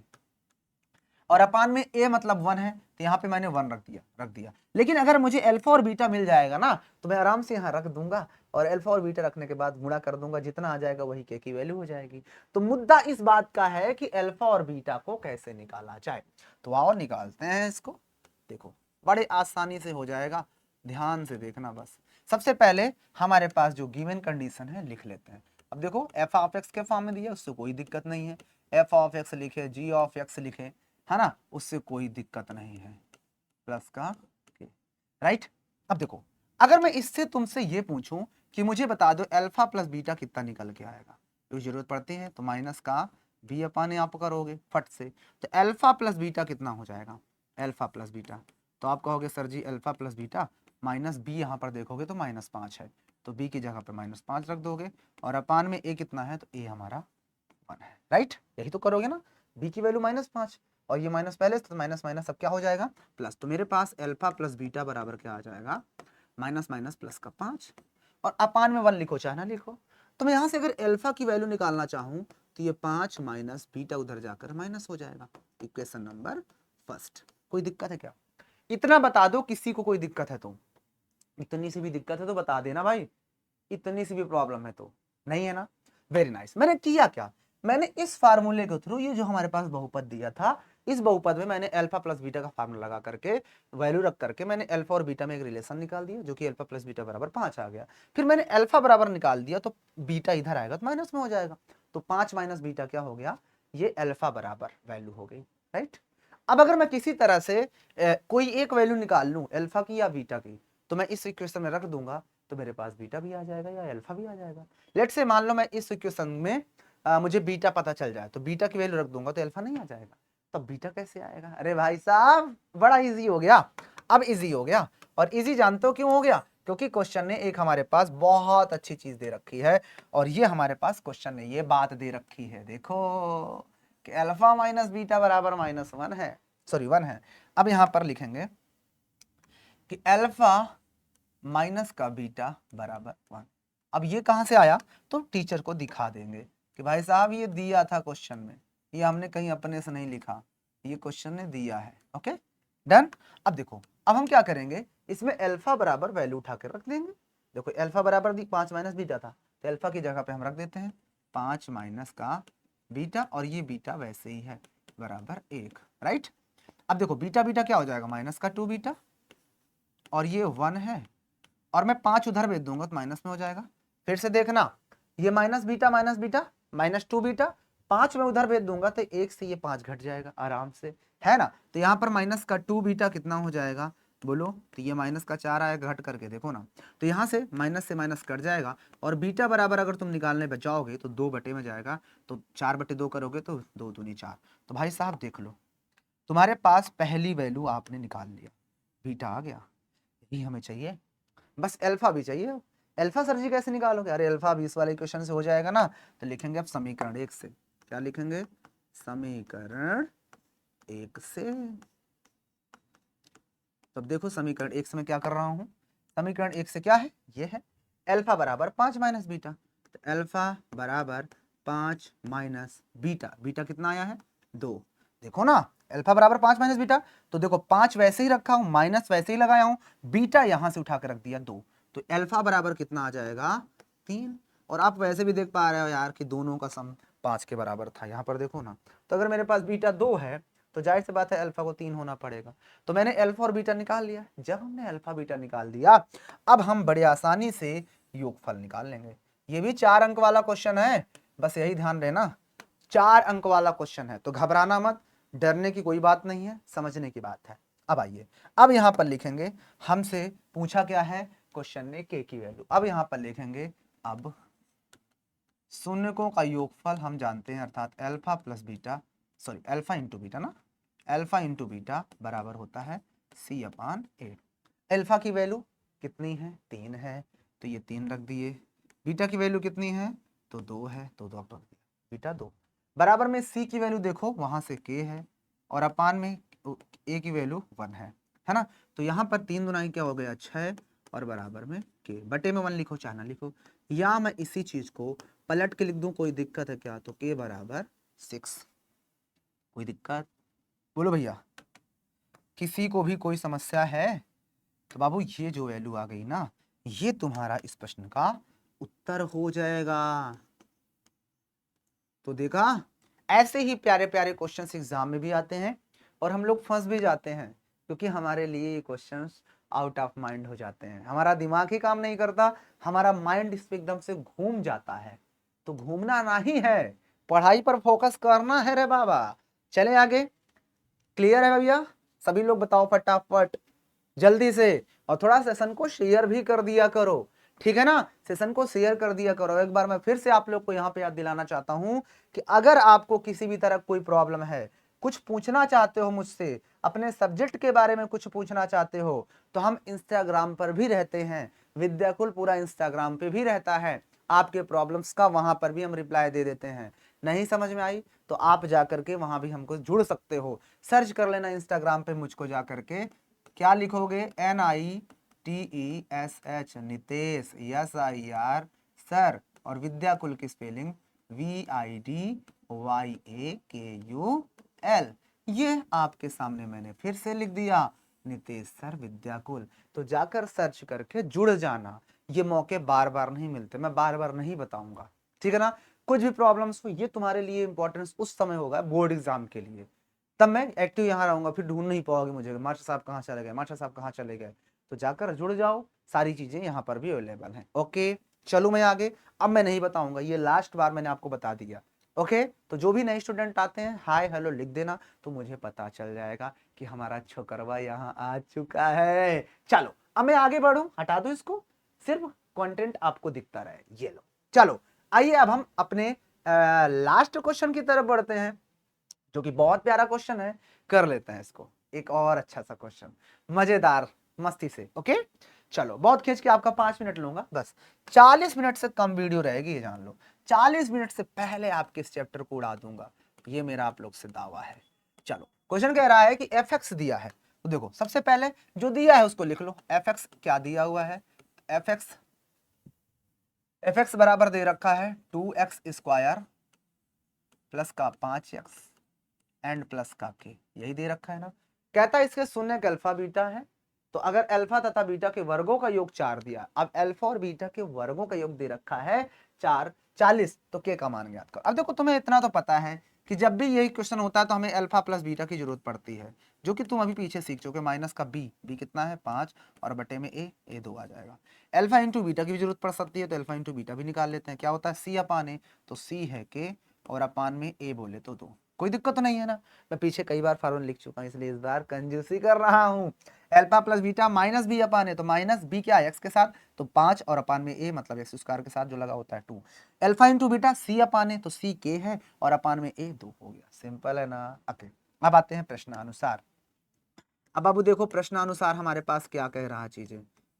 और अपान में ए मतलब 1 है तो यहाँ पे मैंने 1 रख दिया। लेकिन अगर मुझे अल्फा और बीटा मिल जाएगा ना तो मैं आराम से यहाँ रख दूंगा और अल्फा और बीटा रखने के बाद गुणा कर दूंगा, जितना आ जाएगा वही के की वैल्यू हो जाएगी। तो मुद्दा इस बात का है कि अल्फा और बीटा को कैसे निकाला जाए। तो आओ निकालते हैं इसको। देखो बड़े आसानी से हो जाएगा, ध्यान से देखना बस। सबसे पहले हमारे पास जो गिवन कंडीशन है लिख लेते हैं। अब देखो एफ ऑफ एक्स के फॉर्म में दिया, उससे कोई दिक्कत नहीं है। एफ ऑफ एक्स लिखे, जी ऑफ एक्स लिखे, है ना, उससे कोई दिक्कत नहीं है। प्लस का राइट। अब देखो अगर मैं इससे तुमसे ये पूछूं कि मुझे बता दो अल्फा प्लस बीटा कितना निकल के आएगा, तो जरूरत पड़ती है तो माइनस का बी अपान आप करोगे फट से। तो अल्फा प्लस बीटा कितना हो जाएगा, अल्फा प्लस बीटा, तो आप कहोगे सर जी alpha plus beta minus B, यहाँ पर देखोगे तो -5 है, तो बी की जगह पर -5 रख दोगे। और अपान में ए कितना है, तो ए हमारा 1 है, राइट। यही तो करोगे ना, बी की वैल्यू -5 और ये माइनस पहले तो माइनस माइनस सब क्या हो जाएगा प्लस। तो मेरे पास अल्फा प्लस बीटा बराबर क्या आ जाएगा, माइनस माइनस प्लस का 5 और अपान में 1 लिखो चाहे ना लिखो। तो मैं यहाँ से अगर अल्फा की वैल्यू निकालना चाहूँ तो ये 5 माइनस बीटा उधर जाकर माइनस हो जाएगा। Equation number first. कोई दिक्कत है क्या? इतना बता दो, किसी को कोई दिक्कत है तो, इतनी सी भी दिक्कत है तो बता देना भाई, इतनी सी भी प्रॉब्लम है तो, नहीं है ना। Very nice. मैंने किया क्या, मैंने इस फार्मूले के थ्रू ये जो हमारे पास बहुपद दिया था, इस बहुपद में मैंने अल्फा प्लस बीटा का फार्मूला लगा करके वैल्यू रख करके मैंने अल्फा और बीटा में एक रिलेशन निकाल दिया, जो कि अल्फा प्लस बीटा बराबर 5 आ गया। फिर मैंने अल्फा बराबर निकाल दिया तो बीटा इधर आएगा तो माइनस में हो जाएगा। तो 5 माइनस बीटा क्या हो गया, ये अल्फा बराबर वैल्यू हो गई, राइट। अब अगर मैं किसी तरह से कोई एक वैल्यू निकाल लूं अल्फा की या बीटा की, तो मैं इस इक्वेशन में रख दूंगा तो मेरे पास बीटा भी आ जाएगा या अल्फा भी आ जाएगा। लेट्स से मान लो मैं इस इक्वेशन में मुझे बीटा पता चल जाए तो बीटा की वैल्यू रख दूंगा तो अल्फा नहीं आ जाएगा, तब बीटा कैसे आएगा? अरे भाई साहब बड़ा इजी हो गया, अब इजी हो गया। और इजी जानते हो क्यों हो गया? क्योंकि क्वेश्चन ने एक हमारे पास बहुत अच्छी चीज दे रखी है, और ये हमारे पास क्वेश्चन ने ये बात दे रखी है, देखो कि अल्फा माइनस बीटा बराबर -1 है, सॉरी 1 है। अब यहां पर लिखेंगे कि अल्फा माइनस का बीटा बराबर 1। अब ये कहां से आया, तो टीचर को दिखा देंगे कि भाई साहब ये दिया था क्वेश्चन में, ये हमने कहीं अपने से नहीं लिखा, ये क्वेश्चन ने दिया है। Okay done. अब देखो अब हम क्या करेंगे, इसमें अल्फा बराबर वैल्यू उठा कर रख देंगे। देखो अल्फा बराबर 5 माइनस बीटा था, तो अल्फा की जगह पे हम रख देते हैं 5 माइनस का बीटा, और ये बीटा वैसे ही है बराबर 1, राइट। अब देखो बीटा बीटा क्या हो जाएगा, -2 बीटा, और ये 1 है, और मैं 5 उधर भेज दूंगा तो माइनस में हो जाएगा। फिर से देखना, ये -2 बीटा -2 बीटा, 5 में उधर भेज दूंगा तो 1 से ये 5 घट जाएगा आराम से, है ना। तो यहाँ पर -2 बीटा कितना हो जाएगा, बोलो। तो ये माइनस का 4 आएगा, घट करके देखो ना, तो यहाँ से माइनस कट जाएगा, और बीटा बराबर अगर तुम निकालने बचाओगे तो 2 बटे में जाएगा, तो 4 बटे 2 करोगे तो 2 दूनी 4। तो भाई साहब देख लो, तुम्हारे पास पहली वैल्यू आपने निकाल लिया, बीटा आ गया, यही हमें चाहिए, बस अल्फा भी चाहिए। अल्फा सर जी कैसे निकालोगे? अरे अल्फा भी इस वाले क्वेश्चन से हो जाएगा ना, तो लिखेंगे अब समीकरण 1 से। क्या लिखेंगे? समीकरण 1 से। तब देखो समीकरण 1 से मैं क्या कर रहा हूं, समीकरण 1 से क्या है, ये है अल्फा बराबर 5 माइनस बीटा, तो अल्फा बराबर 5 माइनस बीटा, बीटा कितना आया है 2। देखो ना, अल्फा बराबर 5 माइनस बीटा, तो देखो 5 वैसे ही रखा हूं, माइनस वैसे ही लगाया हूं, बीटा यहां से उठा कर रख दिया 2, तो अल्फा बराबर कितना आ जाएगा 3। और आप वैसे भी देख पा रहे हो यार कि दोनों का सम 5 के बराबर था, यहां पर देखो ना, तो अगर मेरे पास बीटा 2 है तो जाहिर सी बात है अल्फा को 3 होना पड़ेगा। तो मैंने अल्फा और बीटा निकाल लिया। जब हमने अल्फा बीटा निकाल दिया, अब हम बड़े आसानी से योगफल निकाल लेंगे। ये भी 4 अंक वाला क्वेश्चन है, बस यही ध्यान रहना, 4 अंक वाला क्वेश्चन है, तो घबराना मत, डरने की कोई बात नहीं है, समझने की बात है। अब आइए, अब यहां पर लिखेंगे, हमसे पूछा क्या है क्वेश्चन ने, के की वैल्यू। अब यहां पर लिखेंगे, अब शून्यकों का योगफल हम जानते हैं, अर्थात alpha plus beta, sorry alpha into beta ना, अल्फा इंटू बीटा बराबर होता है c अपान ए। अल्फा की वैल्यू कितनी है 3 है, तो ये 3 रख दिए, बीटा की वैल्यू कितनी है तो 2 है, तो 2 रख दिया, बीटा 2 बराबर में c की वैल्यू देखो वहां से k है, और अपान में a की वैल्यू 1 है ना, तो यहाँ पर 3 दुनाई क्या हो गया 6, और बराबर में k, बटे में 1 लिखो चाहे ना लिखो, या मैं इसी चीज को पलट के लिख दूं, कोई दिक्कत है क्या, तो k बराबर 6, कोई दिक्कत बोलो भैया, किसी को भी कोई समस्या है? तो बाबू ये जो वैल्यू आ गई ना, ये तुम्हारा इस प्रश्न का उत्तर हो जाएगा। तो देखा, ऐसे ही प्यारे प्यारे क्वेश्चंस एग्जाम में भी आते हैं, और हम लोग फंस भी जाते हैं, क्योंकि हमारे लिए ये क्वेश्चंस आउट ऑफ माइंड हो जाते हैं, हमारा दिमाग ही काम नहीं करता, हमारा माइंड इस पे एकदम से घूम जाता है। तो घूमना नहीं है, पढ़ाई पर फोकस करना है रे बाबा। चले आगे, क्लियर है भैया? सभी लोग बताओ फटाफट जल्दी से, और थोड़ा सेशन को शेयर भी कर दिया करो, ठीक है ना, सेशन को शेयर कर दिया करो। एक बार मैं फिर से आप लोग को यहाँ पे याद दिलाना चाहता हूं कि अगर आपको किसी भी तरह कोई प्रॉब्लम है, कुछ पूछना चाहते हो मुझसे, अपने सब्जेक्ट के बारे में कुछ पूछना चाहते हो, तो हम इंस्टाग्राम पर भी रहते हैं, विद्याकुल पूरा इंस्टाग्राम पे भी रहता है, आपके प्रॉब्लम्स का वहां पर भी हम रिप्लाई दे देते हैं। नहीं समझ में आई तो आप जाकर के वहां भी हमको जुड़ सकते हो, सर्च कर लेना इंस्टाग्राम पे मुझको जाकर के, क्या लिखोगे NITESH नितेश SIR सर, और विद्याकुल की स्पेलिंग VIDYAKUL, ये आपके सामने मैंने फिर से लिख दिया, नितेश सर विद्याकुल। तो जाकर सर्च करके जुड़ जाना, ये मौके बार बार नहीं मिलते, मैं बार बार नहीं बताऊंगा, ठीक है ना। कुछ भी प्रॉब्लम्स हो, ये तुम्हारे लिए इंपॉर्टेंस उस समय होगा बोर्ड एग्जाम के लिए, तब मैं एक्टिव यहाँ रहूंगा, फिर ढूंढ नहीं पाओगे मुझे, मास्टर साहब कहाँ चले गए, मास्टर साहब कहाँ चले गए। तो जाकर जुड़ जाओ, सारी चीजें यहाँ पर भी अवेलेबल हैं। ओके चलो मैं आगे, अब मैं नहीं बताऊंगा, ये लास्ट बार मैंने आपको बता दिया। ओके, तो जो भी नए स्टूडेंट आते हैं हाय हेलो लिख देना, तो मुझे पता चल जाएगा कि हमारा छोकरवा यहाँ आ चुका है। चलो अब मैं आगे बढ़ूं, हटा दो इसको, सिर्फ कंटेंट आपको दिखता रहे, ये लो। चलो आइए अब हम अपने लास्ट क्वेश्चन की तरफ बढ़ते हैं, जो कि बहुत प्यारा क्वेश्चन है, कर लेते हैं इसको, एक और अच्छा सा क्वेश्चन, मजेदार मस्ती से। ओके चलो, बहुत खींच के आपका 5 मिनट लूंगा बस, 40 मिनट से कम वीडियो रहेगी ये जान लो, 40 मिनट से पहले आपके इस चैप्टर को उड़ा दूंगा, ये मेरा आप लोग से दावा है। चलो क्वेश्चन कह रहा है कि fx दिया है, तो देखो सबसे पहले जो दिया है उसको लिख लो, fx क्या दिया हुआ है, fx बराबर दे रखा है 2x स्क्वायर प्लस का 5x एंड प्लस का के, यही दे रखा है ना। कहता है इसके शून्य का अल्फा बीटा है, तो अगर अल्फा तथा बीटा के वर्गों का योग 4 दिया, अब अल्फा और बीटा के वर्गों का योग दे रखा है 4, 40, तो के का मान ज्ञात करो। अब देखो तुम्हें इतना तो पता है कि जब भी यही क्वेश्चन होता है तो हमें अल्फा प्लस बीटा की जरूरत पड़ती है, जो कि तुम अभी पीछे सीख चुके, माइनस का बी कितना है 5, और बटे में ए 2 आ जाएगा। अल्फा इंटू बीटा की भी जरूरत पड़ सकती है, तो अल्फा इंटू बीटा भी निकाल लेते हैं, क्या होता है सी अपान ए, तो सी है के, और अपान में ए बोले तो 2, कोई दिक्कत तो नहीं है ना। मैं पीछे कई बार फॉर्मूला लिख चुका हूँ, इसलिए इस बार कंजूसी कर रहा हूँ। Alpha plus beta minus B अपान है, तो माइनस बी क्या है एक्स के साथ, तो 5 और अपान में ए मतलब एक्स स्क्वायर के साथ जो लगा होता है 2। अल्फा इंटू बीटा सी अपान है, तो सी के है और अपान में ए 2 हो गया। सिंपल है ना। ओके, अब आते हैं प्रश्नानुसार। अब बाबू देखो प्रश्नानुसार हमारे पास क्या कह रहा है चीजें।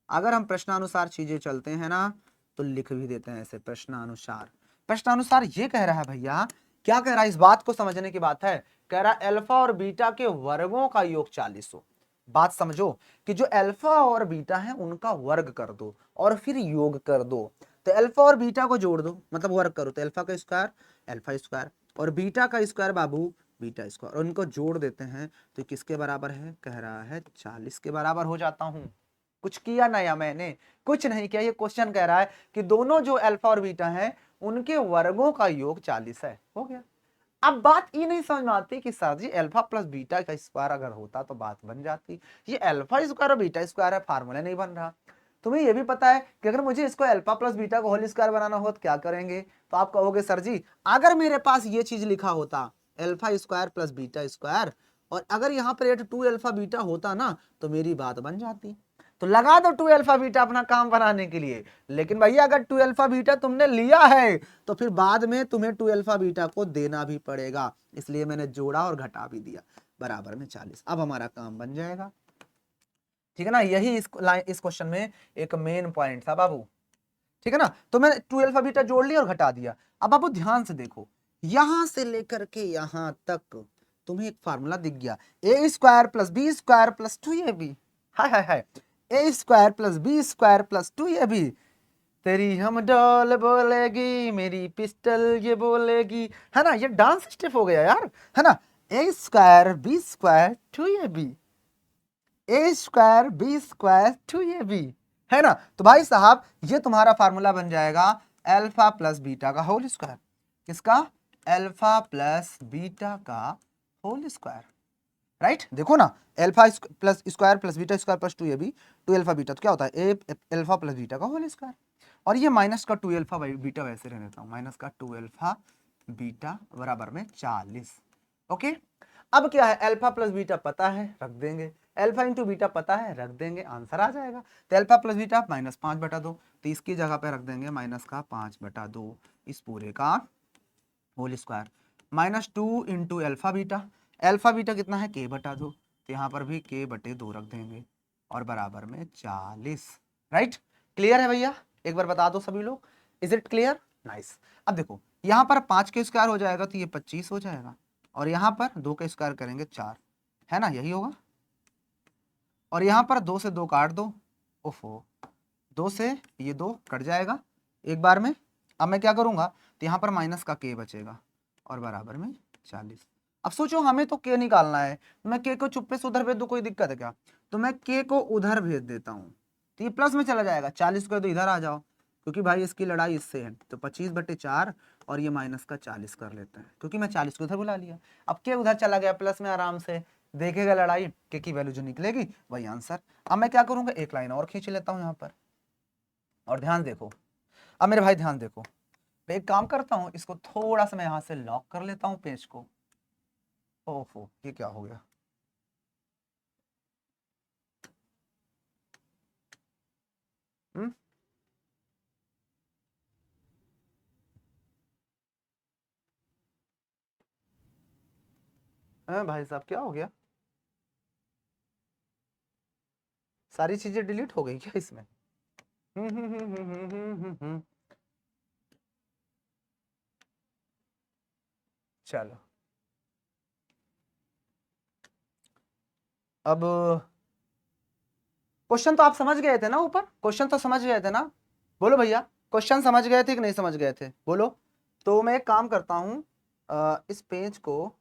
अगर हम प्रश्नानुसार चीजें चलते हैं ना तो लिख भी देते हैं ऐसे प्रश्नानुसार। प्रश्नानुसार ये कह रहा है भैया, क्या कह रहा है, इस बात को समझने की बात है। कह रहा है अल्फा और बीटा के वर्गों का योग 40 हो। बात समझो कि जो अल्फा और बीटा है उनका वर्ग कर दो और फिर योग कर दो। तो अल्फा और बीटा को जोड़ दो मतलब वर्ग करो, तो अल्फा का स्क्वायर अल्फा स्क्वायर और बीटा का स्क्वायर बाबू बीटा स्क्वायर, और उनको जोड़ देते हैं तो किसके बराबर है, कह रहा है 40 के बराबर हो जाता हूं। कुछ किया नया मैंने, कुछ नहीं किया। ये क्वेश्चन कह रहा है कि दोनों जो अल्फा और बीटा है उनके वर्गों का योग 40 है, हो गया। अब बात ये नहीं समझ में आती कि सर जी अल्फा प्लस बीटा का स्क्वायर अगर होता तो बात बन जाती। ये अल्फा स्क्वायर और बीटा स्क्वायर है, फार्मूला नहीं बन रहा। तुम्हें ये भी पता है कि अगर मुझे इसको अल्फा प्लस बीटा को होल स्क्वायर बनाना हो तो क्या करेंगे, तो आप कहोगे सर जी अगर मेरे पास ये चीज लिखा होता alpha square plus beta square, और अगर यहाँ पर 2 अल्फा बीटा होता ना तो मेरी बात बन जाती। तो लगा दो 2 अल्फा बीटा अपना काम बनाने के लिए। लेकिन भैया अगर 2 अल्फा बीटा तुमने लिया है तो फिर बाद में तुम्हें 2 अल्फा बीटा को देना भी पड़ेगा, इसलिए मैंने जोड़ा और घटा भी दिया बराबर में 40। अब हमारा काम बन जाएगा, ठीक है ना। यही इस क्वेश्चन में एक मेन पॉइंट था बाबू, ठीक है ना। तो मैंने 2 अल्फा बीटा जोड़ लिया और घटा दिया। अब बाबू ध्यान से देखो, यहां से लेकर के यहां तक तुम्हें एक फार्मूला दिख गया, A square plus B square plus 2ab। हाय हाय हाय, A square plus B square plus 2ab। तेरी हम डॉल बोलेगी मेरी पिस्टल ये बोलेगी, है ना। ये डांस स्टेप हो गया यार, है ना। ए स्क्वायर बी स्क्वायर 2ab, ए स्क्वायर बी स्क्वायर 2ab, है ना। तो भाई साहब ये तुम्हारा फार्मूला बन जाएगा अल्फा प्लस बीटा का होल स्क्वायर। किसका, अल्फा प्लस बीटा का होल स्क्वायर, राइट। देखो ना, alpha plus square plus beta square plus 2ab, 2 alpha beta तो क्या होता है ए अल्फा प्लस बीटा का होल स्क्वायर। और ये माइनस का 2 अल्फा बीटा वैसे रहने देता हूं, माइनस का 2 अल्फा बीटा बराबर में 40। ओके, अब क्या है, अल्फा प्लस बीटा पता है रख देंगे, अल्फा इंटू बीटा पता है रख देंगे, आंसर आ जाएगा। तो अल्फा प्लस बीटा -5/2, तो इसकी जगह पे रख देंगे माइनस का 5/2 इस पूरे का whole square. -2 into alpha beta कितना है k/2, तो यहाँ पर भी k/2 रख देंगे और बराबर में 40, राइट। क्लियर है भैया, एक बार बता दो सभी लोग, इज इट क्लियर, नाइस। अब देखो यहाँ पर 5 के स्क्वायर हो जाएगा तो ये 25 हो जाएगा, और यहाँ पर 2 के स्क्वायर करेंगे 4, है ना, यही होगा। और यहाँ पर 2 से 2 काट दो, ओफो 2 से ये 2 कट जाएगा एक बार में। अब मैं क्या करूंगा, तो यहाँ पर माइनस का k बचेगा और बराबर में 40। अब सोचो हमें तो k निकालना है, मैं k को चुप्पे से उधर भेज दूं, कोई दिक्कत है क्या। तो मैं k को उधर भेज देता हूँ तो ये प्लस में चला जाएगा, 40 को तो इधर आ जाओ, क्योंकि भाई इसकी लड़ाई इससे है। तो 25/4 और ये माइनस का 40 कर लेते हैं, क्योंकि मैं 40 को उधर बुला लिया। अब k उधर चला गया प्लस में, आराम से देखेगा लड़ाई, k की वैल्यू जो निकलेगी वही आंसर। अब मैं क्या करूंगा, एक लाइन और खींच लेता हूँ यहाँ पर, और ध्यान देखो। अब मेरे भाई ध्यान देखो, मैं एक काम करता हूं, इसको थोड़ा सा मैं यहां से लॉक कर लेता हूं पेज को। ओफो ये क्या हो गया, भाई साहब क्या हो गया, सारी चीजें डिलीट हो गई क्या इसमें। चलो अब क्वेश्चन तो आप समझ गए थे ना, ऊपर क्वेश्चन तो समझ गए थे ना, बोलो भैया क्वेश्चन समझ गए थे कि नहीं समझ गए थे, बोलो। तो मैं एक काम करता हूं, इस पेज को,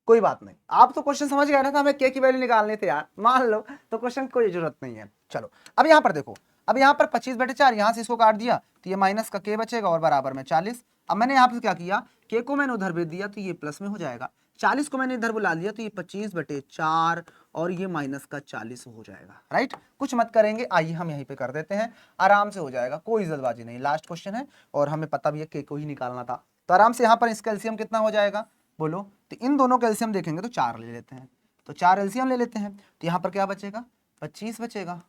कोई बात नहीं, आप तो क्वेश्चन समझ गए ना, था हमें के की वैल्यू निकालनी थी यार, मान लो, तो क्वेश्चन की कोई जरूरत नहीं है। चलो अब यहाँ पर देखो, अब यहाँ पर 25/4 यहाँ से इसको काट दिया तो ये माइनस का k बचेगा और बराबर में 40। अब मैंने यहाँ पर क्या किया, k को मैंने उधर भेज दिया तो ये प्लस में हो जाएगा, 40 को मैंने इधर बुला लिया तो ये 25/4 और ये माइनस का 40 हो जाएगा, राइट। कुछ मत करेंगे, आइए हम यहीं पे कर देते हैं, आराम से हो जाएगा, कोई जल्दबाजी नहीं, लास्ट क्वेश्चन है और हमें पता भी है k को ही निकालना था। तो आराम से यहाँ पर इसका एलसीएम कितना हो जाएगा, बोलो। तो इन दोनों का एलसीएम देखेंगे तो 4 ले लेते हैं, तो 4 एलसीएम ले लेते हैं। तो यहाँ पर क्या बचेगा, 25 बचेगा,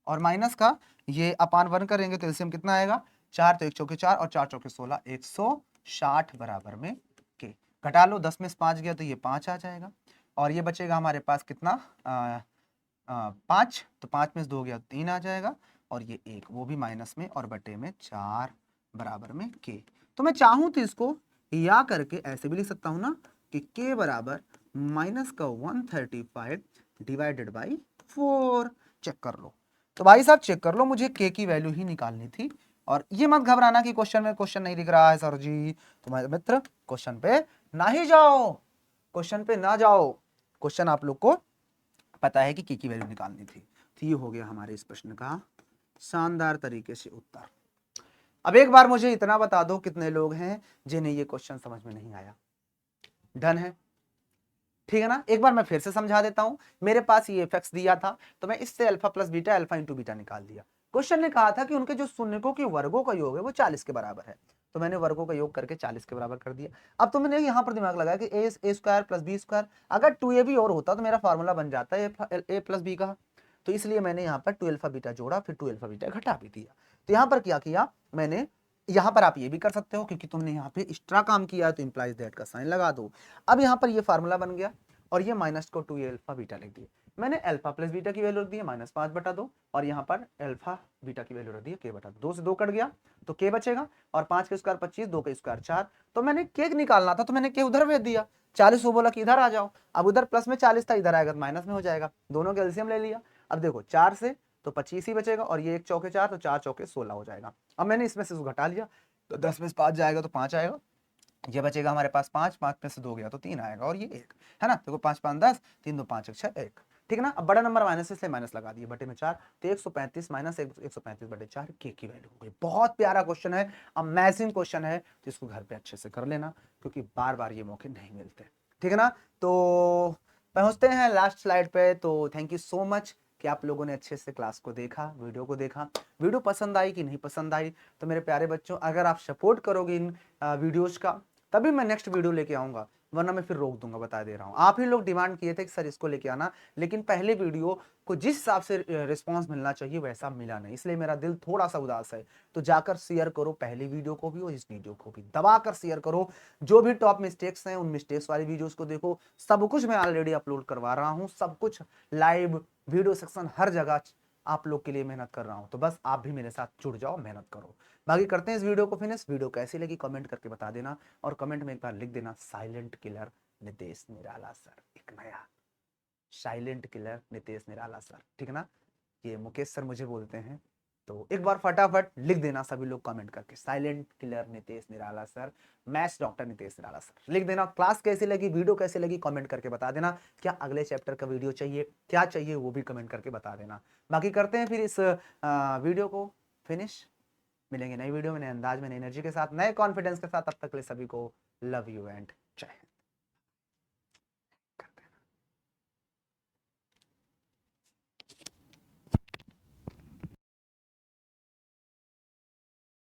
और माइनस का ये अपान 1 करेंगे तो एलसीएम कितना आएगा, 4 तो 1 चौके 4 और 4 चौके 16, 160 बराबर में के। घटा लो, 10 में से 5 गया तो ये 5 आ जाएगा, और ये बचेगा हमारे पास कितना 5, तो 5 में से 2 गया तो 3 आ जाएगा, और ये 1 वो भी माइनस में और बटे में 4 बराबर में के। तो मैं चाहूं तो इसको या करके ऐसे भी लिख सकता हूं ना कि के बराबर माइनस का 135 डिवाइडेड बाई 4। चेक कर लो। तो भाई साहब चेक कर लो, मुझे के की वैल्यू ही निकालनी थी। और ये मत घबराना कि क्वेश्चन में क्वेश्चन नहीं दिख रहा है सर जी, तुम्हारे मित्र क्वेश्चन पे ना ही जाओ, क्वेश्चन पे ना जाओ, क्वेश्चन आप लोग को पता है कि के की वैल्यू निकालनी थी। तो ये हो गया हमारे इस प्रश्न का शानदार तरीके से उत्तर। अब एक बार मुझे इतना बता दो कितने लोग हैं जिन्हें ये क्वेश्चन समझ में नहीं आया। डन है, ठीक है ना। एक बार मैं फिर से समझा देता हूं। मेरे पास ये एफ दिया था, तो मैं इससे alpha plus beta alpha into beta निकाल दिया। क्वेश्चन ने कहा था कि उनके जो शून्यकों के वर्गों का योग है वो 40 के बराबर है, तो मैंने वर्गों का योग करके 40 के बराबर कर दिया। अब तो मैंने यहाँ पर दिमाग लगाया कि ए स्क्वायर प्लस बी स्क्वायर, अगर 2a भी और होता तो मेरा फॉर्मूला बन जाता है ए प्लस बी का। तो इसलिए मैंने यहाँ पर 2 अल्फा बीटा जोड़ा, फिर 2 अल्फा बीटा घटा भी दिया। तो यहाँ पर क्या किया मैंने, यहाँ पर आप ये भी कर सकते हो क्योंकि तुमने यहाँ पे एक्स्ट्रा काम किया है तो इंप्लाइज दैट का साइन लगा दो। अब यहाँ पर ये फार्मूला बन गया, और ये माइनस को 2 अल्फा बीटा लिख दिया। मैंने अल्फा प्लस बीटा की वैल्यू रख दी है -5/2, और यहाँ पर अल्फा बीटा की वैल्यू रख दी है k/2। 2 से 2 कट गया तो k बचेगा, और 5 के स्क्वायर 25, 2 के स्क्वायर 4। तो मैंने k निकालना था तो मैंने k उधर भेज दिया, 40 को बोला कि इधर आ जाओ। अब उधर प्लस में 40 था, इधर आएगा तो माइनस में हो जाएगा, दोनों के एलसीएम ले लिया। अब देखो 4 से तो 25 ही बचेगा, और ये 1 चौके 4 तो 4 चौके 16 हो जाएगा। अब मैंने इसमें से घटा लिया तो 10 में से 5 जाएगा तो 5 आएगा, ये बचेगा हमारे पास 5, 5 में से 2 गया तो 3 आएगा, और ये 1 है ना। देखो 5 5 10, 3 2 5 1 6 1, ठीक है ना। अब बड़ा नंबर माइनस से माइनस लगा दिए, बटे में 4, तो 135 माइनस 135 बटे 4 के की वैल्यू हो गई। बहुत प्यारा क्वेश्चन है, अमेजिंग क्वेश्चन है, तो इसको घर पे अच्छे से कर लेना क्योंकि बार बार ये मौके नहीं मिलते, ठीक है ना। तो पहुंचते हैं लास्ट स्लाइड पे। तो थैंक यू सो मच कि आप लोगों ने अच्छे से क्लास को देखा, वीडियो को देखा। वीडियो पसंद आई कि नहीं पसंद आई, तो मेरे प्यारे बच्चों अगर आप सपोर्ट करोगे इन वीडियोज का तभी मैं नेक्स्ट वीडियो लेके आऊंगा, वरना मैं फिर रोक दूंगा, बता दे रहा हूं। आप ही लोग डिमांड किए थे कि सर इसको लेके आना, लेकिन पहले वीडियो को जिस हिसाब से रिस्पांस मिलना चाहिए वैसा मिला नहीं, इसलिए मेरा दिल थोड़ा सा उदास है। तो जाकर शेयर करो पहली वीडियो को भी और इस वीडियो को भी दबा कर शेयर करो। जो भी टॉप मिस्टेक्स हैं उन मिस्टेक्स वाली वीडियोस को देखो, सब कुछ मैं ऑलरेडी अपलोड करवा रहा हूँ, सब कुछ लाइव वीडियो सेक्शन हर जगह आप लोग के लिए मेहनत कर रहा हूं। तो बस आप भी मेरे साथ जुड़ जाओ, मेहनत करो। बाकी करते हैं इस वीडियो को फिनिश। वीडियो कैसी लगी कमेंट करके बता देना, और कमेंट में एक बार लिख देना साइलेंट किलर नितेश निराला सर। एक नया साइलेंट किलर नितेश निराला सर, ठीक है ना। ये मुकेश सर मुझे बोलते हैं, तो एक बार फटाफट लिख देना सभी लोग कमेंट करके साइलेंट किलर नितेश निराला सर, मैथ्स डॉक्टर नितेश निराला सर लिख देना। क्लास कैसी लगी, वीडियो कैसी लगी कमेंट करके बता देना। क्या अगले चैप्टर का वीडियो चाहिए, क्या चाहिए वो भी कमेंट करके बता देना। बाकी करते हैं फिर इस वीडियो को फिनिश। मिलेंगे नई वीडियो में, नए अंदाज में, नई एनर्जी के साथ, नए कॉन्फिडेंस के साथ। तब तक के लिए सभी को लव यू एंड जय हिंद।